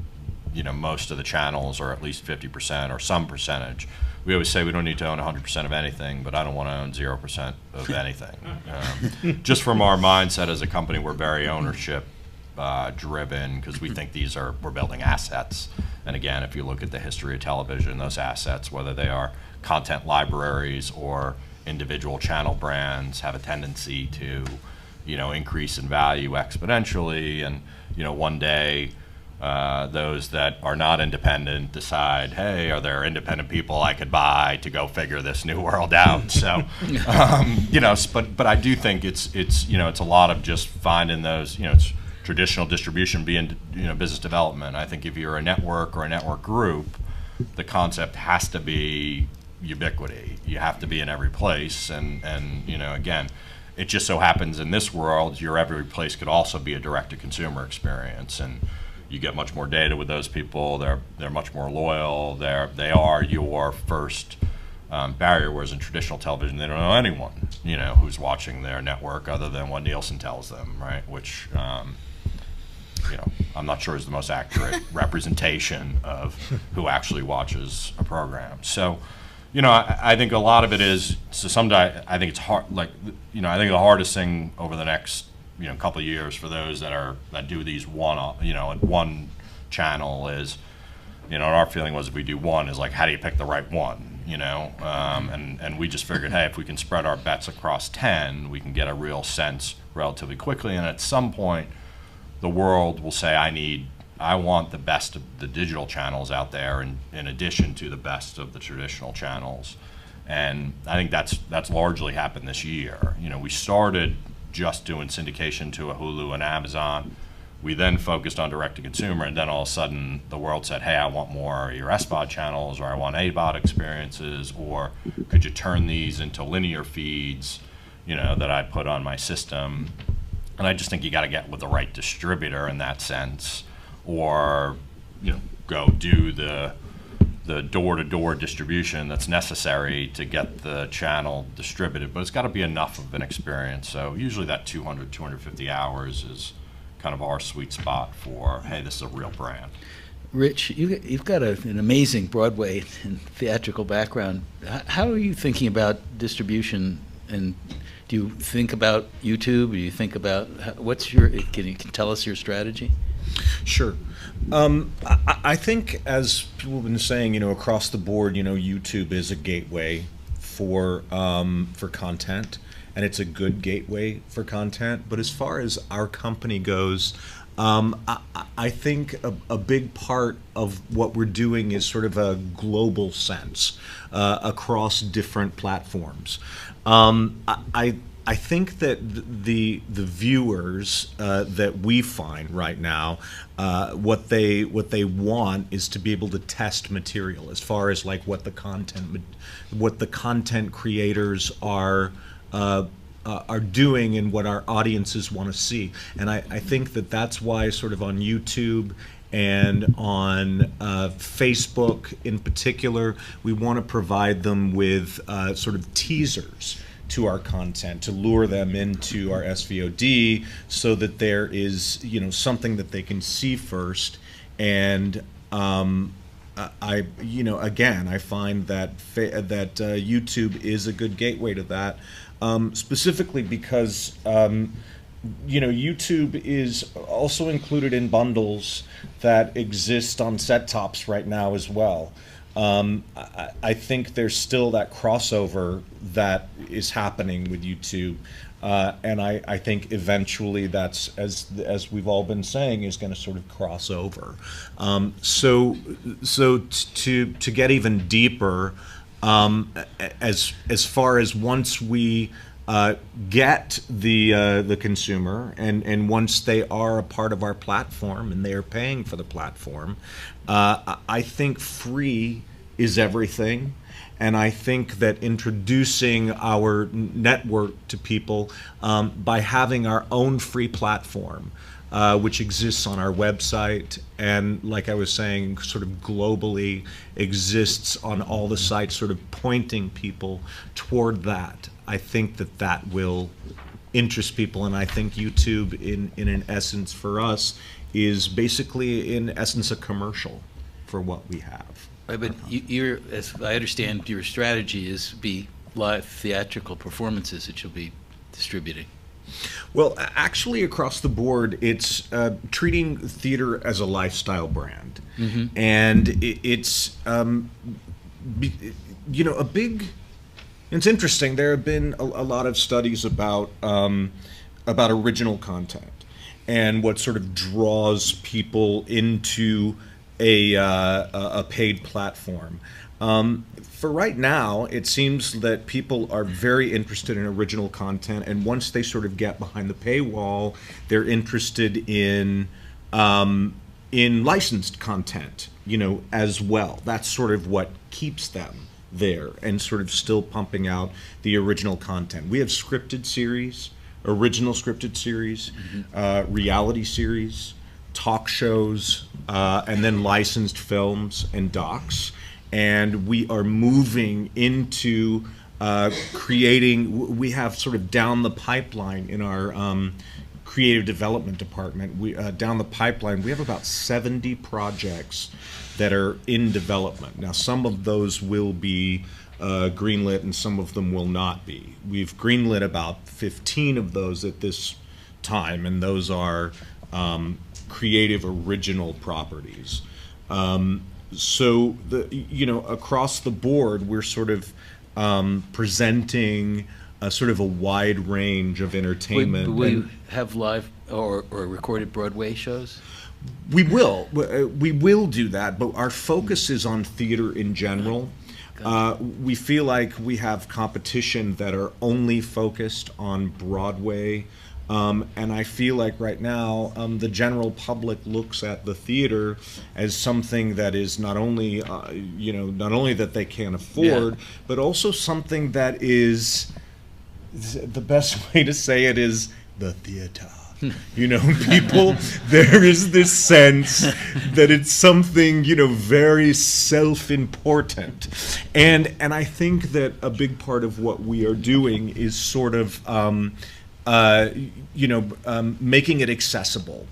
most of the channels, or at least 50% or some percentage. We always say we don't need to own 100% of anything, but I don't want to own 0% of anything. Just from our mindset as a company, we're very ownership driven, because we think we're building assets. And again, if you look at the history of television, those assets, whether they are content libraries or individual channel brands, have a tendency to increase in value exponentially. And one day those that are not independent decide, hey, are there independent people I could buy to go figure this new world out? So but I do think it's a lot of just finding those, it's traditional distribution being business development. I think if you're a network or a network group, the concept has to be ubiquity. You have to be in every place, and again, it just so happens in this world, your every place could also be a direct-to-consumer experience, and you get much more data with those people. They're much more loyal. They are your first barrier, whereas in traditional television, they don't know anyone who's watching their network other than what Nielsen tells them, right? Which I'm not sure is the most accurate representation of who actually watches a program. So, I think a lot of it is, I think it's hard, I think the hardest thing over the next, couple of years for those that do these one channel is, and our feeling was, if we do one, is like, how do you pick the right one, and we just figured, hey, if we can spread our bets across 10, we can get a real sense relatively quickly, and at some point, the world will say, I want the best of the digital channels out there, in addition to the best of the traditional channels. And I think that's largely happened this year. We started just doing syndication to a Hulu and Amazon. We then focused on direct-to-consumer, and then all of a sudden the world said, hey, I want more of your SVOD channels, or I want AVOD experiences, or could you turn these into linear feeds, that I put on my system? And I just think you got to get with the right distributor in that sense, or go do the door-to-door distribution that's necessary to get the channel distributed. But it's got to be enough of an experience. So usually that 200, 250 hours is kind of our sweet spot for, hey, this is a real brand. Rich, you've got an amazing Broadway and theatrical background. How are you thinking about distribution, and do you think about YouTube? Do you think about can you tell us your strategy? Sure. I think, as people have been saying, across the board, YouTube is a gateway for content, and it's a good gateway for content. But as far as our company goes, I think a big part of what we're doing is sort of a global sense across different platforms. I think that the viewers that we find right now, what they want is to be able to test material, as far as like what the content creators are doing and what our audiences want to see. And I think that that's why sort of on YouTube and on Facebook in particular, we want to provide them with sort of teasers to our content, to lure them into our SVOD, so that there is, something that they can see first. And I find that YouTube is a good gateway to that, specifically because YouTube is also included in bundles that exist on set tops right now as well. I think there's still that crossover that is happening with YouTube, and I think eventually that's, as we've all been saying, is going to sort of cross over. So to get even deeper, as far as once we get the consumer, and once they are a part of our platform and they are paying for the platform, I think free is everything. And I think that introducing our network to people by having our own free platform, which exists on our website, and like I was saying, sort of globally exists on all the sites, sort of pointing people toward that. I think that will interest people, and I think YouTube, in an essence, for us, is basically, in essence, a commercial for what we have. Right, but as I understand, your strategy is be live theatrical performances that you'll be distributing. Well, actually, across the board, it's treating theater as a lifestyle brand, and it's a big. It's interesting. There have been a lot of studies about original content and what sort of draws people into a paid platform. For right now, it seems that people are very interested in original content, and once they sort of get behind the paywall, they're interested in licensed content, as well. That's sort of what keeps them there and sort of still pumping out the original content. We have scripted series, original scripted series, reality series, talk shows, and then licensed films and docs. And we are moving into creating, we have sort of down the pipeline in our creative development department, down the pipeline, we have about 70 projects that are in development. Now, some of those will be greenlit and some of them will not be. We've greenlit about 15 of those at this time, and those are creative original properties. So across the board, we're sort of presenting sort of a wide range of entertainment. Will you have live or recorded Broadway shows? We will do that, but our focus is on theater in general. We feel like we have competition that are only focused on Broadway. And I feel like right now the general public looks at the theater as something that is not only that they can't afford, but also something that is, the best way to say it is, the theater. People, there is this sense that it's something, very self-important. And I think that a big part of what we are doing is sort of making it accessible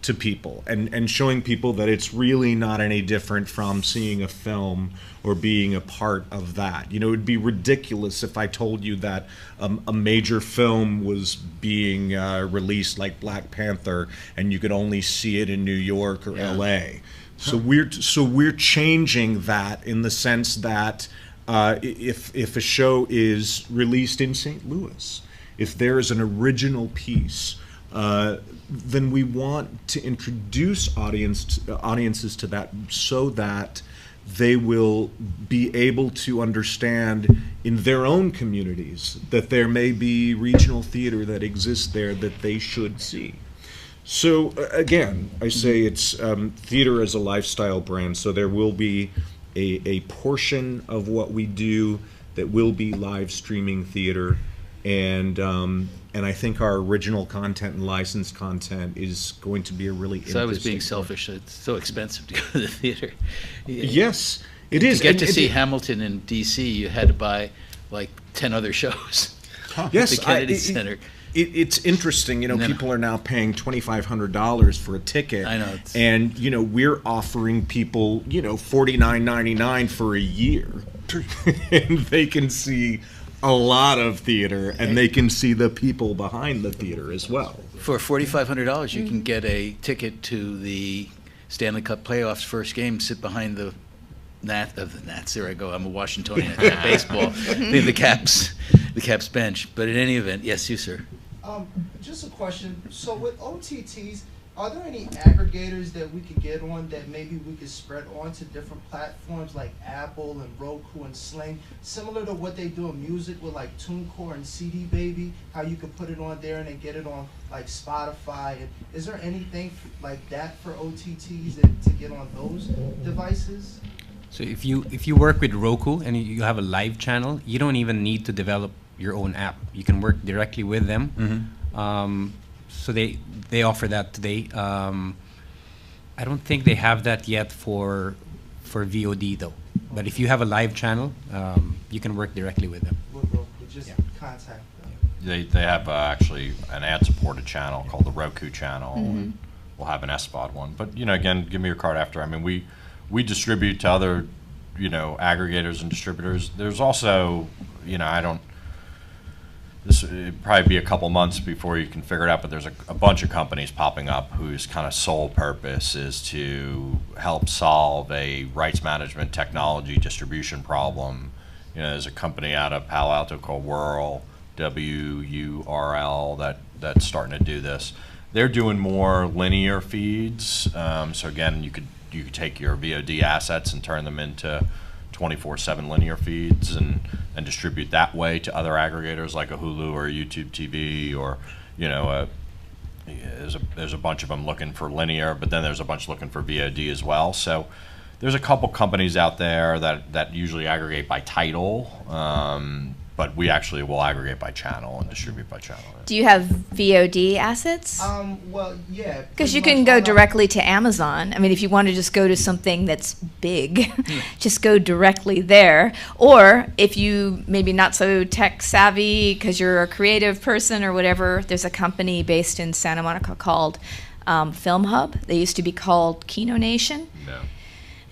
to people and showing people that it's really not any different from seeing a film or being a part of that. It would be ridiculous if I told you that a major film was being released, like Black Panther, and you could only see it in New York or LA. So we're changing that in the sense that if a show is released in St. Louis, if there is an original piece, then we want to introduce audiences to that so that they will be able to understand in their own communities that there may be regional theater that exists there that they should see. So again, I say it's theater as a lifestyle brand, so there will be a portion of what we do that will be live streaming theater. And I think our original content and licensed content is going to be a really interesting. So I was being selfish. It's so expensive to go to the theater. Yes, it is. To get to see Hamilton in D.C., you had to buy like 10 other shows. Yes, the Kennedy Center. It's interesting, No. people are now paying $2,500 for a ticket. I know, it's- And, we're offering people, $49.99 for a year. And they can see a lot of theater, and they can see the people behind the theater as well. For $4,500, you can get a ticket to the Stanley Cup playoffs first game, sit behind the Nats. There I go. I'm a Washingtonian at baseball. The Caps bench. But in any event, yes, you, sir. Just a question. So with OTTs, are there any aggregators that we could get on that maybe we could spread onto different platforms like Apple and Roku and Sling, similar to what they do in music with like TuneCore and CD Baby, how you could put it on there and then get it on like Spotify? And is there anything like that for OTTs to get on those devices? So if you work with Roku and you have a live channel, you don't even need to develop your own app. You can work directly with them. So they offer that today. I don't think they have that yet for VOD though. But if you have a live channel, you can work directly with them. Just contact them. They have actually an ad-supported channel called the Roku channel, and we'll have an SVOD one. But again, give me your card after. I mean, we distribute to other aggregators and distributors. There's also this it'd probably be a couple months before you can figure it out, but there's a bunch of companies popping up whose kind of sole purpose is to help solve a rights management technology distribution problem. There's a company out of Palo Alto called Wurl, WURL, that's starting to do this. They're doing more linear feeds. So again, you could take your VOD assets and turn them into 24/7 linear feeds and distribute that way to other aggregators like a Hulu or a YouTube TV, or there's a bunch of them looking for linear, but then there's a bunch looking for VOD as well. So there's a couple companies out there that usually aggregate by title, but we actually will aggregate by channel and distribute by channel. Do you have VOD assets? Well, yeah. Because you can go directly to Amazon. I mean, if you want to just go to something that's big, just go directly there. Or if you maybe not so tech savvy because you're a creative person or whatever, there's a company based in Santa Monica called Film Hub. They used to be called Kino Nation. No.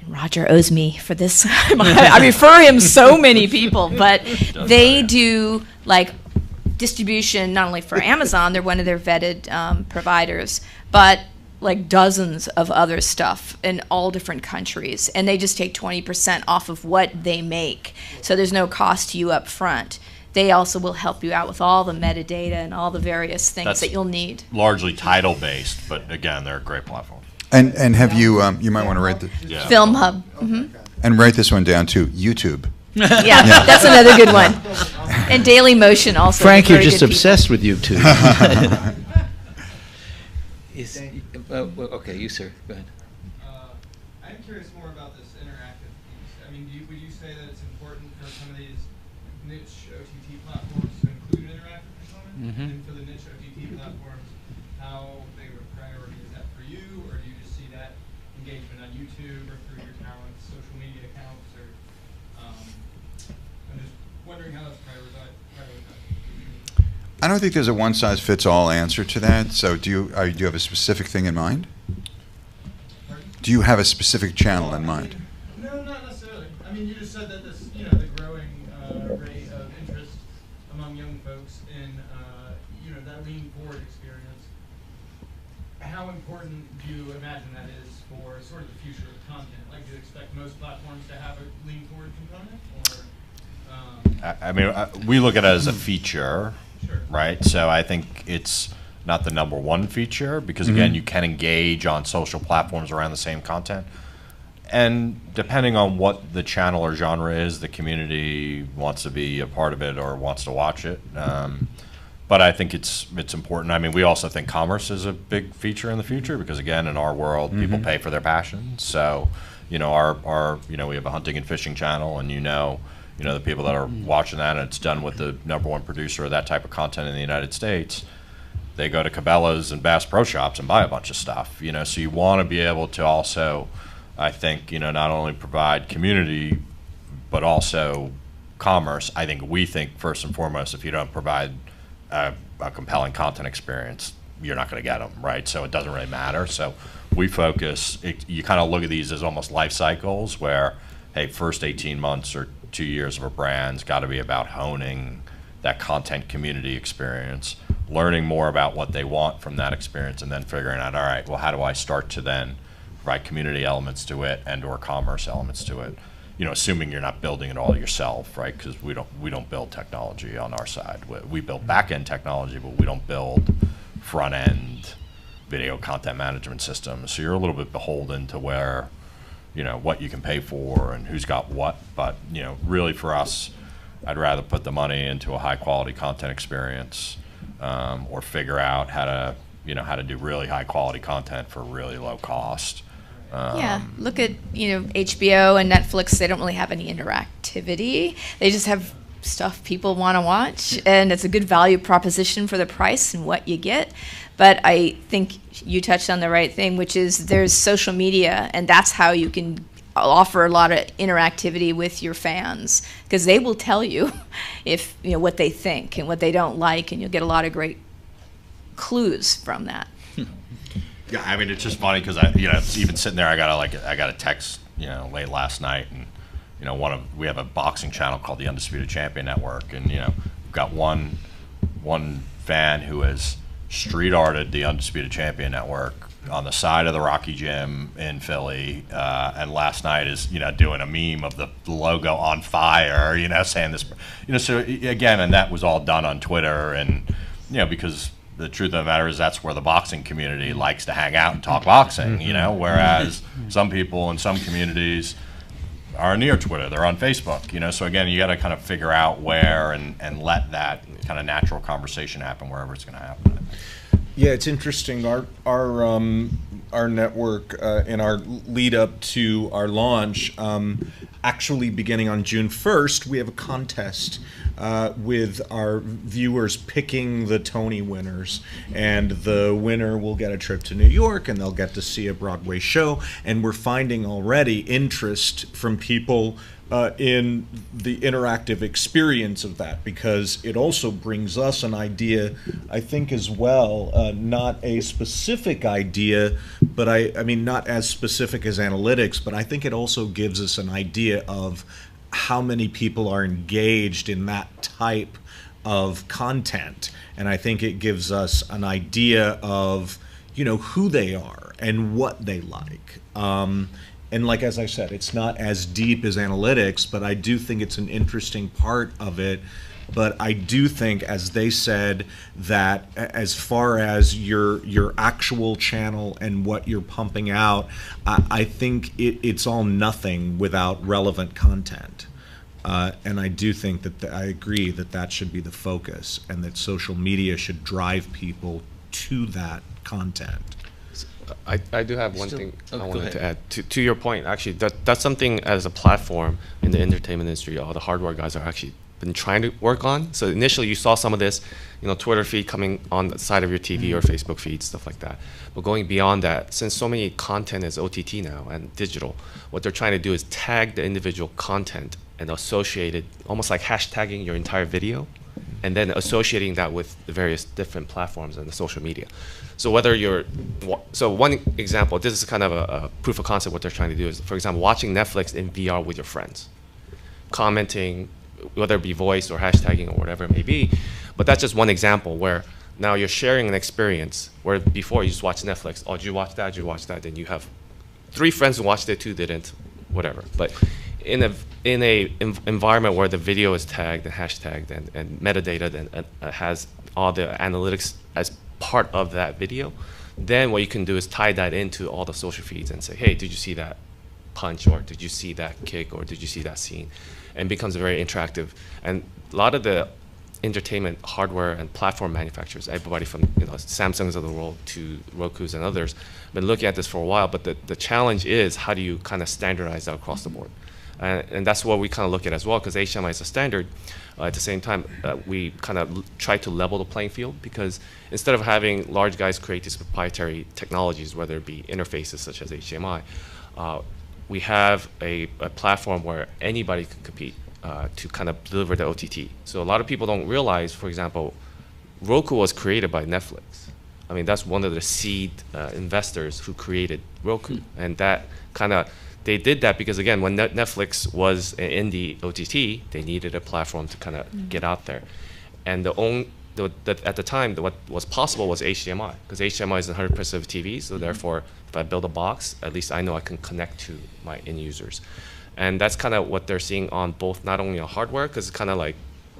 Roger owes me for this. I refer him so many people, but they do like distribution not only for Amazon, they're one of their vetted providers, but like dozens of other stuff in all different countries, and they just take 20% off of what they make, so there's no cost to you up front. They also will help you out with all the metadata and all the various things that you'll need. Largely title based, but again, they're a great platform. And have you, you might want to write the, Yeah. Film Hub. and write this one down too, YouTube. Yeah, that's another good one. And Daily Motion also. Frank, you're very just good people. obsessed with YouTube. Okay, you, sir. Go ahead. I'm curious more about this interactive piece. I mean, would you say that it's important for some of these niche OTT platforms to include interactive component? And for the niche OTT platforms, how big of a priority is that for you, or do you just see that engagement on YouTube or through your talent's social media accounts? Or I'm just wondering how that's prioritized. I don't think there's a one-size-fits-all answer to that. So do you have a specific thing in mind? Do you have a specific channel in mind? No, not necessarily. I mean, you just said that this, the growing rate of interest among young folks in, that lean forward experience. How important do you imagine that is for sort of the future of content? Like, do you expect most platforms to have a lean forward component, or? I mean, we look at it as a feature, Sure. right? So I think it's not the number one feature because, again, you can engage on social platforms around the same content. And depending on what the channel or genre is, the community wants to be a part of it or wants to watch it. But I think it's important. I mean, we also think commerce is a big feature in the future because, again, in our world, people pay for their passions. So, we have a hunting and fishing channel, and the people that are watching that, and it's done with the #1 producer of that type of content in the United States. They go to Cabela's and Bass Pro Shops and buy a bunch of stuff, so you want to be able to also, I think, not only provide community, but also, commerce, I think we think first and foremost, if you don't provide a compelling content experience, you're not going to get them, right? So it doesn't really matter. So we focus, you kind of look at these as almost life cycles where, hey, first 18 months or 2 years of a brand's got to be about honing that content community experience, learning more about what they want from that experience, and then figuring out, all right, well, how do I start to then provide community elements to it and or commerce elements to it? You know, assuming you're not building it all yourself, right? Because we don't build technology on our side. We build back-end technology, but we don't build front-end video content management systems. So you're a little bit beholden to where, you know, what you can pay for and who's got what. But, you know, really for us, I'd rather put the money into a high-quality content experience, or figure out how to do really high-quality content for really low cost. Yeah, look at, HBO and Netflix. They don't really have any interactivity. They just have stuff people want to watch, and it's a good value proposition for the price and what you get. But I think you touched on the right thing, which is there's social media, and that's how you can offer a lot of interactivity with your fans, because they will tell you if what they think and what they don't like, and you'll get a lot of great clues from that. Yeah, I mean, it's just funny because even sitting there, I got a text, late last night, and we have a boxing channel called the Undisputed Champion Network, and we've got one fan who has street arted the Undisputed Champion Network on the side of the Rocky Gym in Philly, and last night is doing a meme of the logo on fire, saying this, so again, and that was all done on Twitter, and because the truth of the matter is that's where the boxing community likes to hang out and talk boxing, whereas some people in some communities are near Twitter, they're on Facebook, so again, you got to kind of figure out where and let that kind of natural conversation happen wherever it's going to happen. Yeah, it's interesting. Our network in our lead up to our launch, actually beginning on June 1st, we have a contest with our viewers picking the Tony winners, and the winner will get a trip to New York, and they'll get to see a Broadway show. And we're finding already interest from people in the interactive experience of that, because it also brings us an idea, I think, as well, not a specific idea, but I mean, not as specific as analytics, but I think it also gives us an idea of how many people are engaged in that type of content. And I think it gives us an idea of, who they are and what they like. And like, as I said, it's not as deep as analytics, but I do think it's an interesting part of it. But I do think, as they said, that as far as your actual channel and what you're pumping out, I think it's all nothing without relevant content. And I do think that I agree that should be the focus, and that social media should drive people to that content. I do have one thing I go wanted ahead. to add to your point. Actually, that's something as a platform in the entertainment industry, all the hardware guys are actually been trying to work on. So initially, you saw some of this, Twitter feed coming on the side of your TV or Facebook feed, stuff like that. But going beyond that, since so many content is OTT now and digital, what they're trying to do is tag the individual content and associate it, almost like hashtagging your entire video, and then associating that with the various different platforms and the social media. So whether so one example, this is kind of a proof of concept. What they're trying to do is, for example, watching Netflix in VR with your friends, commenting, whether it be voice or hashtagging or whatever it may be. But that's just one example where now you're sharing an experience where before you just watch Netflix. Oh, did you watch that? Did you watch that? Then you have 3 friends who watched it, 2 didn't, whatever. But in a environment where the video is tagged and hashtagged and metadata then has all the analytics as part of that video, then what you can do is tie that into all the social feeds and say, hey, did you see that punch, or did you see that kick, or did you see that scene? And it becomes very interactive. And a lot of the entertainment hardware and platform manufacturers, everybody from Samsungs of the world to Roku's and others, have been looking at this for a while. But the challenge is, how do you kind of standardize that across the board? And that's what we kind of look at as well, because HDMI is a standard. At the same time, we kind of try to level the playing field, because instead of having large guys create these proprietary technologies, whether it be interfaces such as HDMI, we have a platform where anybody can compete. to kind of deliver the OTT. So a lot of people don't realize, for example, Roku was created by Netflix. I mean, that's one of the seed investors who created Roku. And that kind of, they did that because, again, when Netflix was an indie OTT, they needed a platform to kind of get out there. And at the time, what was possible was HDMI, because HDMI is 100% of TV, so therefore, if I build a box, at least I know I can connect to my end users. And that's kind of what they're seeing on both, not only on hardware, because it's kind of like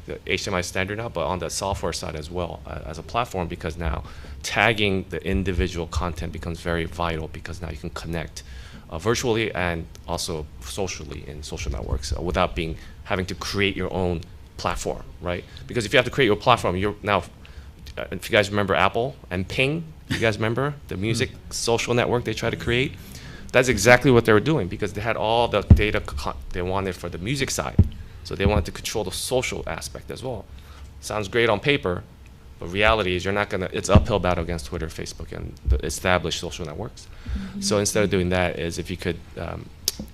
the HDMI standard now, but on the software side as well as a platform, because now tagging the individual content becomes very vital, because now you can connect virtually and also socially in social networks without having to create your own platform, right? Because if you have to create your platform, you're now, if you guys remember Apple and Ping, you guys remember the music social network they tried to create? That's exactly what they were doing, because they had all the data they wanted for the music side. So they wanted to control the social aspect as well. Sounds great on paper, but reality is you're not gonna, it's uphill battle against Twitter, Facebook, and the established social networks. So instead of doing that, is if you could,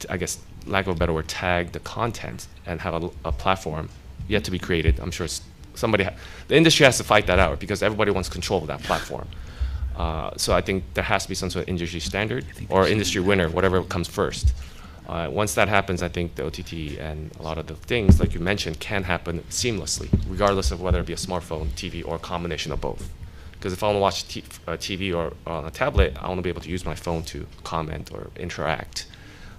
I guess, lack of a better word, tag the content and have a platform yet to be created. I'm sure the industry has to fight that out, because everybody wants control of that platform. So I think there has to be some sort of industry standard or industry winner, whatever comes first. Once that happens, I think the OTT and a lot of the things, like you mentioned, can happen seamlessly, regardless of whether it be a smartphone, TV, or a combination of both. Because if I want to watch TV or on a tablet, I want to be able to use my phone to comment or interact.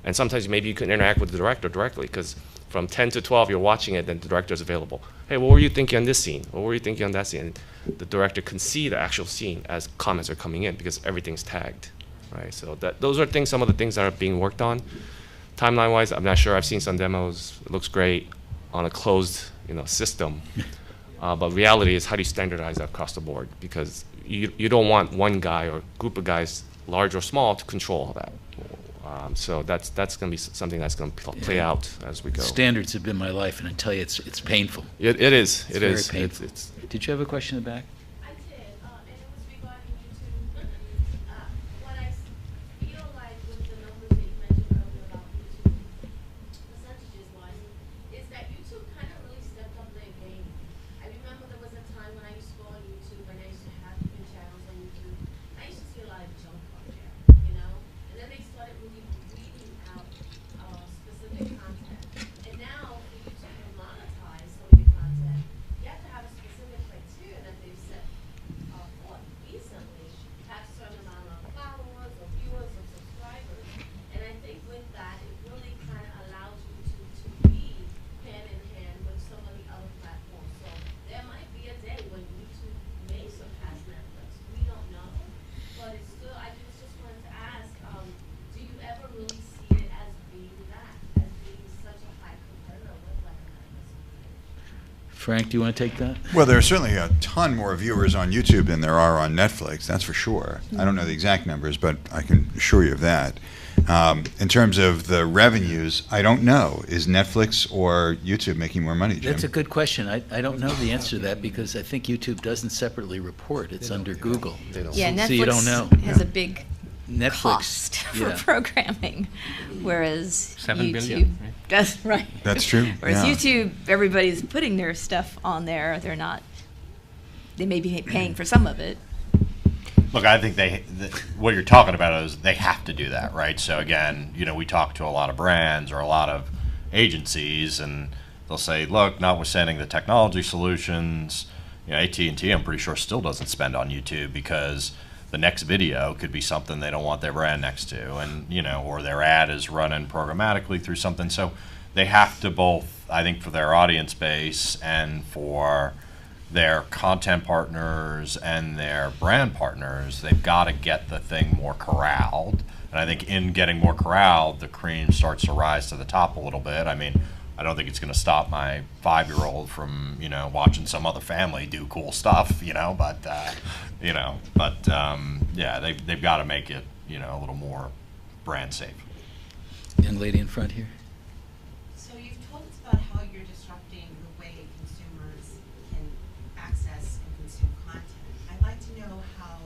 And sometimes maybe you can interact with the director directly, because from 10 to 12, you're watching it, then the director is available. Hey, what were you thinking on this scene? What were you thinking on that scene? And the director can see the actual scene as comments are coming in, because everything's tagged, right? So those are some of the things that are being worked on. Timeline-wise, I'm not sure. I've seen some demos. It looks great on a closed, system. But reality is, how do you standardize that across the board? Because you don't want one guy or group of guys, large or small, to control all that. So that's going to be something that's going to play out as we go. Standards have been my life, and I tell you, it's painful. It is. It's very painful. Did you have a question in the back? I did, and it was regarding YouTube. What I feel like with the numbers that you mentioned earlier about YouTube, percentages-wise, is that YouTube kind of really stepped up their game. I remember there was a time when I used to go on YouTube, and I used to have different channels on YouTube. I used to see a lot of junk on there, and then they started really weeding out specific content. And now, for you to monetize some of your content, you have to have a specific criteria that they've set forth recently, have a certain amount of followers or viewers or subscribers. And I think with that, it really kind of allows you to be hand in hand with some of the other platforms. So there might be a day when YouTube may surpass Netflix. We don't know. But it's still, I just wanted to ask, do you ever really see it as being that, as being such a high competitor with like a Netflix? Frank, do you want to take that? Well, there are certainly a ton more viewers on YouTube than there are on Netflix, that's for sure. I don't know the exact numbers, but I can assure you of that. In terms of the revenues, I don't know. Is Netflix or YouTube making more money, Jim? That's a good question. I don't know the answer to that, because I think YouTube doesn't separately report. It's under Google. Yeah, So you don't know. Netflix has a big Netflix, cost for yeah. programming, whereas 7 YouTube billion, right? does, right. That's true, Whereas yeah. YouTube, everybody's putting their stuff on there. They may be paying for some of it. Look, I think what you're talking about is they have to do that, right? So again, we talk to a lot of brands or a lot of agencies, and they'll say, look, notwithstanding the technology solutions, AT&T, I'm pretty sure, still doesn't spend on YouTube, because the next video could be something they don't want their brand next to, and or their ad is running programmatically through something. So they have to both, I think, for their audience base and for their content partners and their brand partners, they've got to get the thing more corralled. And I think in getting more corralled, the cream starts to rise to the top a little bit. I mean, I don't think it's going to stop my 5-year-old from, watching some other family do cool stuff, yeah, they've got to make it, a little more brand safe. Young lady in front here. So you've told us about how you're disrupting the way consumers can access and consume content. I'd like to know how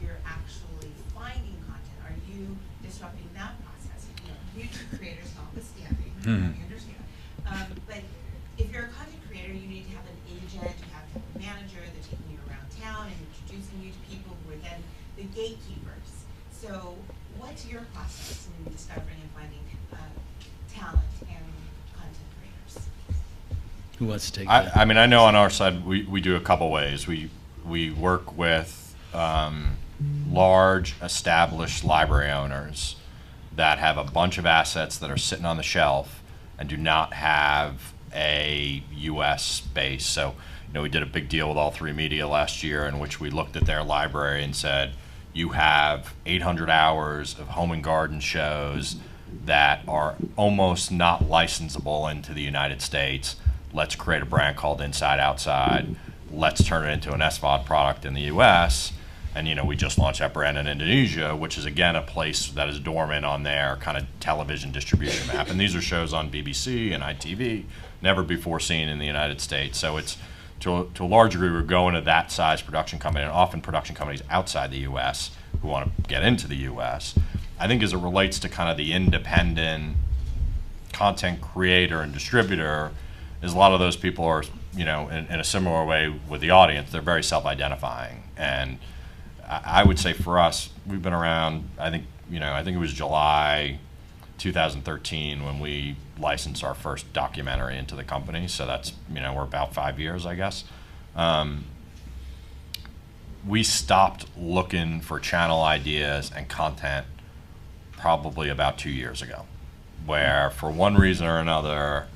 you're actually finding content. Are you disrupting that process? YouTube creators notwithstanding, we understand. But the gatekeepers. So what's your process in discovering and finding talent and content creators? Who wants to take that? I mean, I know on our side we do a couple ways. We work with large established library owners that have a bunch of assets that are sitting on the shelf and do not have a U.S. base. So, you know, we did a big deal with All3Media last year in which we looked at their library and said, you have 800 hours of home and garden shows that are almost not licensable into the United States. Let's create a brand called Inside Outside. Let's turn it into an SVOD product in the U.S. And, you know, we just launched that brand in Indonesia, which is, again, a place that is dormant on their kind of television distribution map. And these are shows on BBC and ITV, never before seen in the United States. So it's, to a large degree, we're going to that size production company, and often production companies outside the U.S. who want to get into the U.S. I think as it relates to kind of the independent content creator and distributor, is a lot of those people are, you know, in a similar way with the audience, they're very self-identifying. And I would say for us, we've been around, I think it was July 2013 when we licensed our first documentary into the company. So that's, you know, we're about 5 years, I guess. We stopped looking for channel ideas and content probably about 2 years ago, where for one reason or another,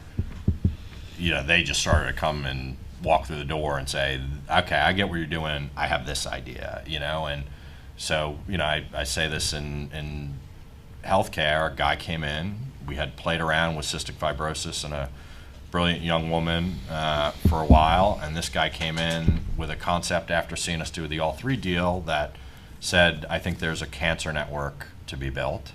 you know, they just started to come and walk through the door and say, okay, I get what you're doing, I have this idea, you know. And so, you know, I say this in healthcare. A guy came in, we had played around with cystic fibrosis and a brilliant young woman for a while, and this guy came in with a concept after seeing us do the All3 deal that said, I think there's a cancer network to be built.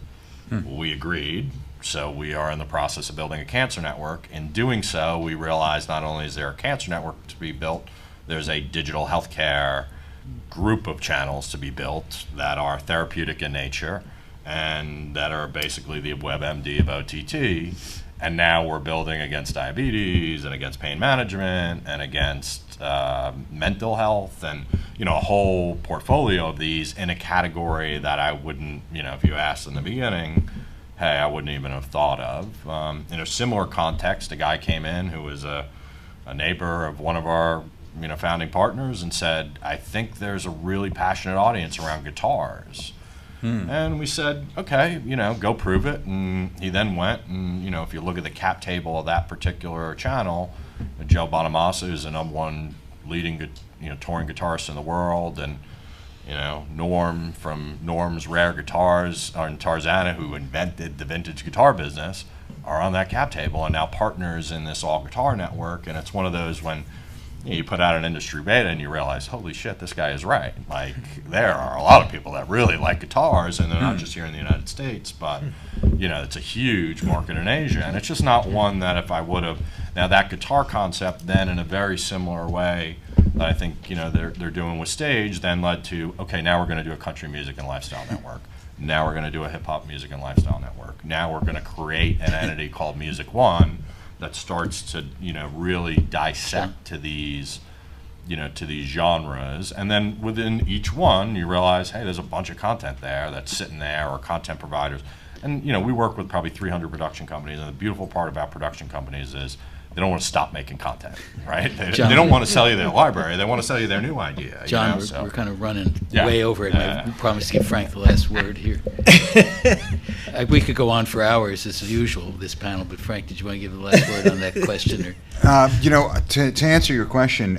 We agreed. So we are in the process of building a cancer network. In doing so, we realized not only is there a cancer network to be built, there's a digital healthcare group of channels to be built that are therapeutic in nature and that are basically the WebMD of OTT. And now we're building against diabetes and against pain management and against mental health and, you know, a whole portfolio of these in a category that I wouldn't, you know, if you asked in the beginning, hey, I wouldn't even have thought of. In a similar context, a guy came in who was a neighbor of one of our, you know, founding partners and said, I think there's a really passionate audience around guitars. And we said, okay, you know, go prove it. And he then went and, you know, if you look at the cap table of that particular channel, Joe Bonamassa is the #1 leading, you know, touring guitarist in the world, and, you know, Norm from Norm's Rare Guitars and Tarzana, who invented the vintage guitar business, are on that cap table and now partners in this all guitar network. And it's one of those when you put out an industry beta and you realize, holy shit, this guy is right. Like, there are a lot of people that really like guitars, and they're not just here in the United States, but, you know, it's a huge market in Asia. And it's just not one that if I would have, now that guitar concept then in a very similar way that I think, you know, they're doing with Stage then led to, okay, now we're going to do a country music and lifestyle network. Now we're going to do a hip hop music and lifestyle network. Now we're going to create an entity called Music One that starts to, you know, really dissect to these, you know, to these genres. And then within each one, you realize, hey, there's a bunch of content there that's sitting there, or content providers. And, you know, we work with probably 300 production companies, and the beautiful part about production companies is they don't want to stop making content, right? They don't want to sell you their library. They want to sell you their new idea. John, you know, we're kind of running way over it. I promised to give Frank the last word here. We could go on for hours as usual with this panel, but Frank, did you want to give the last word on that question? You know, to answer your question,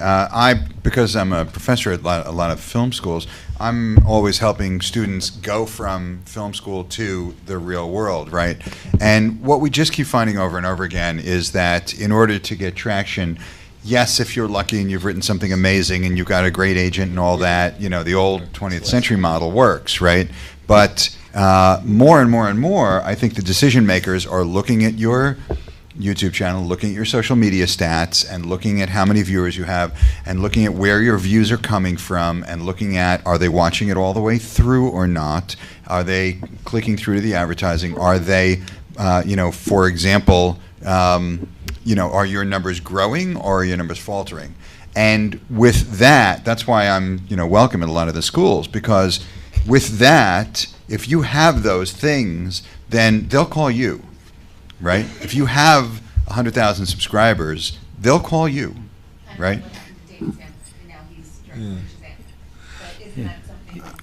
because I'm a professor at a lot of film schools, I'm always helping students go from film school to the real world, right? And what we just keep finding over and over again is that in order to get traction, yes, if you're lucky and you've written something amazing and you've got a great agent and all that, you know, the old 20th century model works, right? But more and more and more, I think the decision makers are looking at your YouTube channel, looking at your social media stats, and looking at how many viewers you have, and looking at where your views are coming from, and looking at, are they watching it all the way through or not? Are they clicking through to the advertising? Are they, you know, for example, you know, are your numbers growing or are your numbers faltering? And with that, that's why I'm, you know, welcome at a lot of the schools, because with that, if you have those things, then they'll call you, right? If you have 100,000 subscribers, they'll call you, right?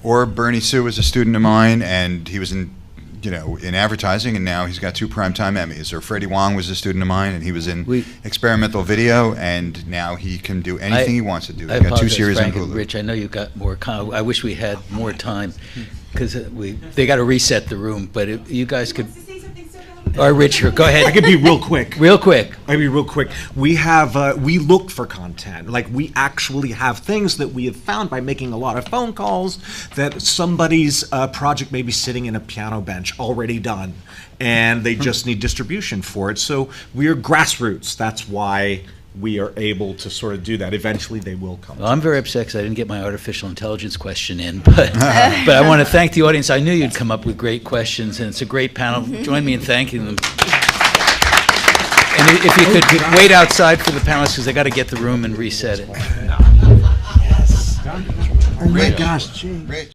Or Bernie Sue was a student of mine, and he was in advertising, and now he's got 2 Primetime Emmys. Or Freddie Wong was a student of mine, and he was in experimental video, and now he can do anything he wants to do. I He's got 2 apologize, series on Frank and Hulu. Rich, I know you've got more. I wish we had more time, because they got to reset the room. But if you guys could. All right, Rich, go ahead. I could be real quick. Real quick. I'll be real quick. We have we look for content. Like, we actually have things that we have found by making a lot of phone calls that somebody's project may be sitting in a piano bench already done, and they just need distribution for it. So we are grassroots. That's why we are able to sort of do that. Eventually, they will come. Well, I'm very upset because I didn't get my artificial intelligence question in, but I want to thank the audience. I knew you'd come up with great questions, and it's a great panel. Join me in thanking them. And if you could wait outside for the panelists, because they got to get the room and reset it. Oh my gosh, gee.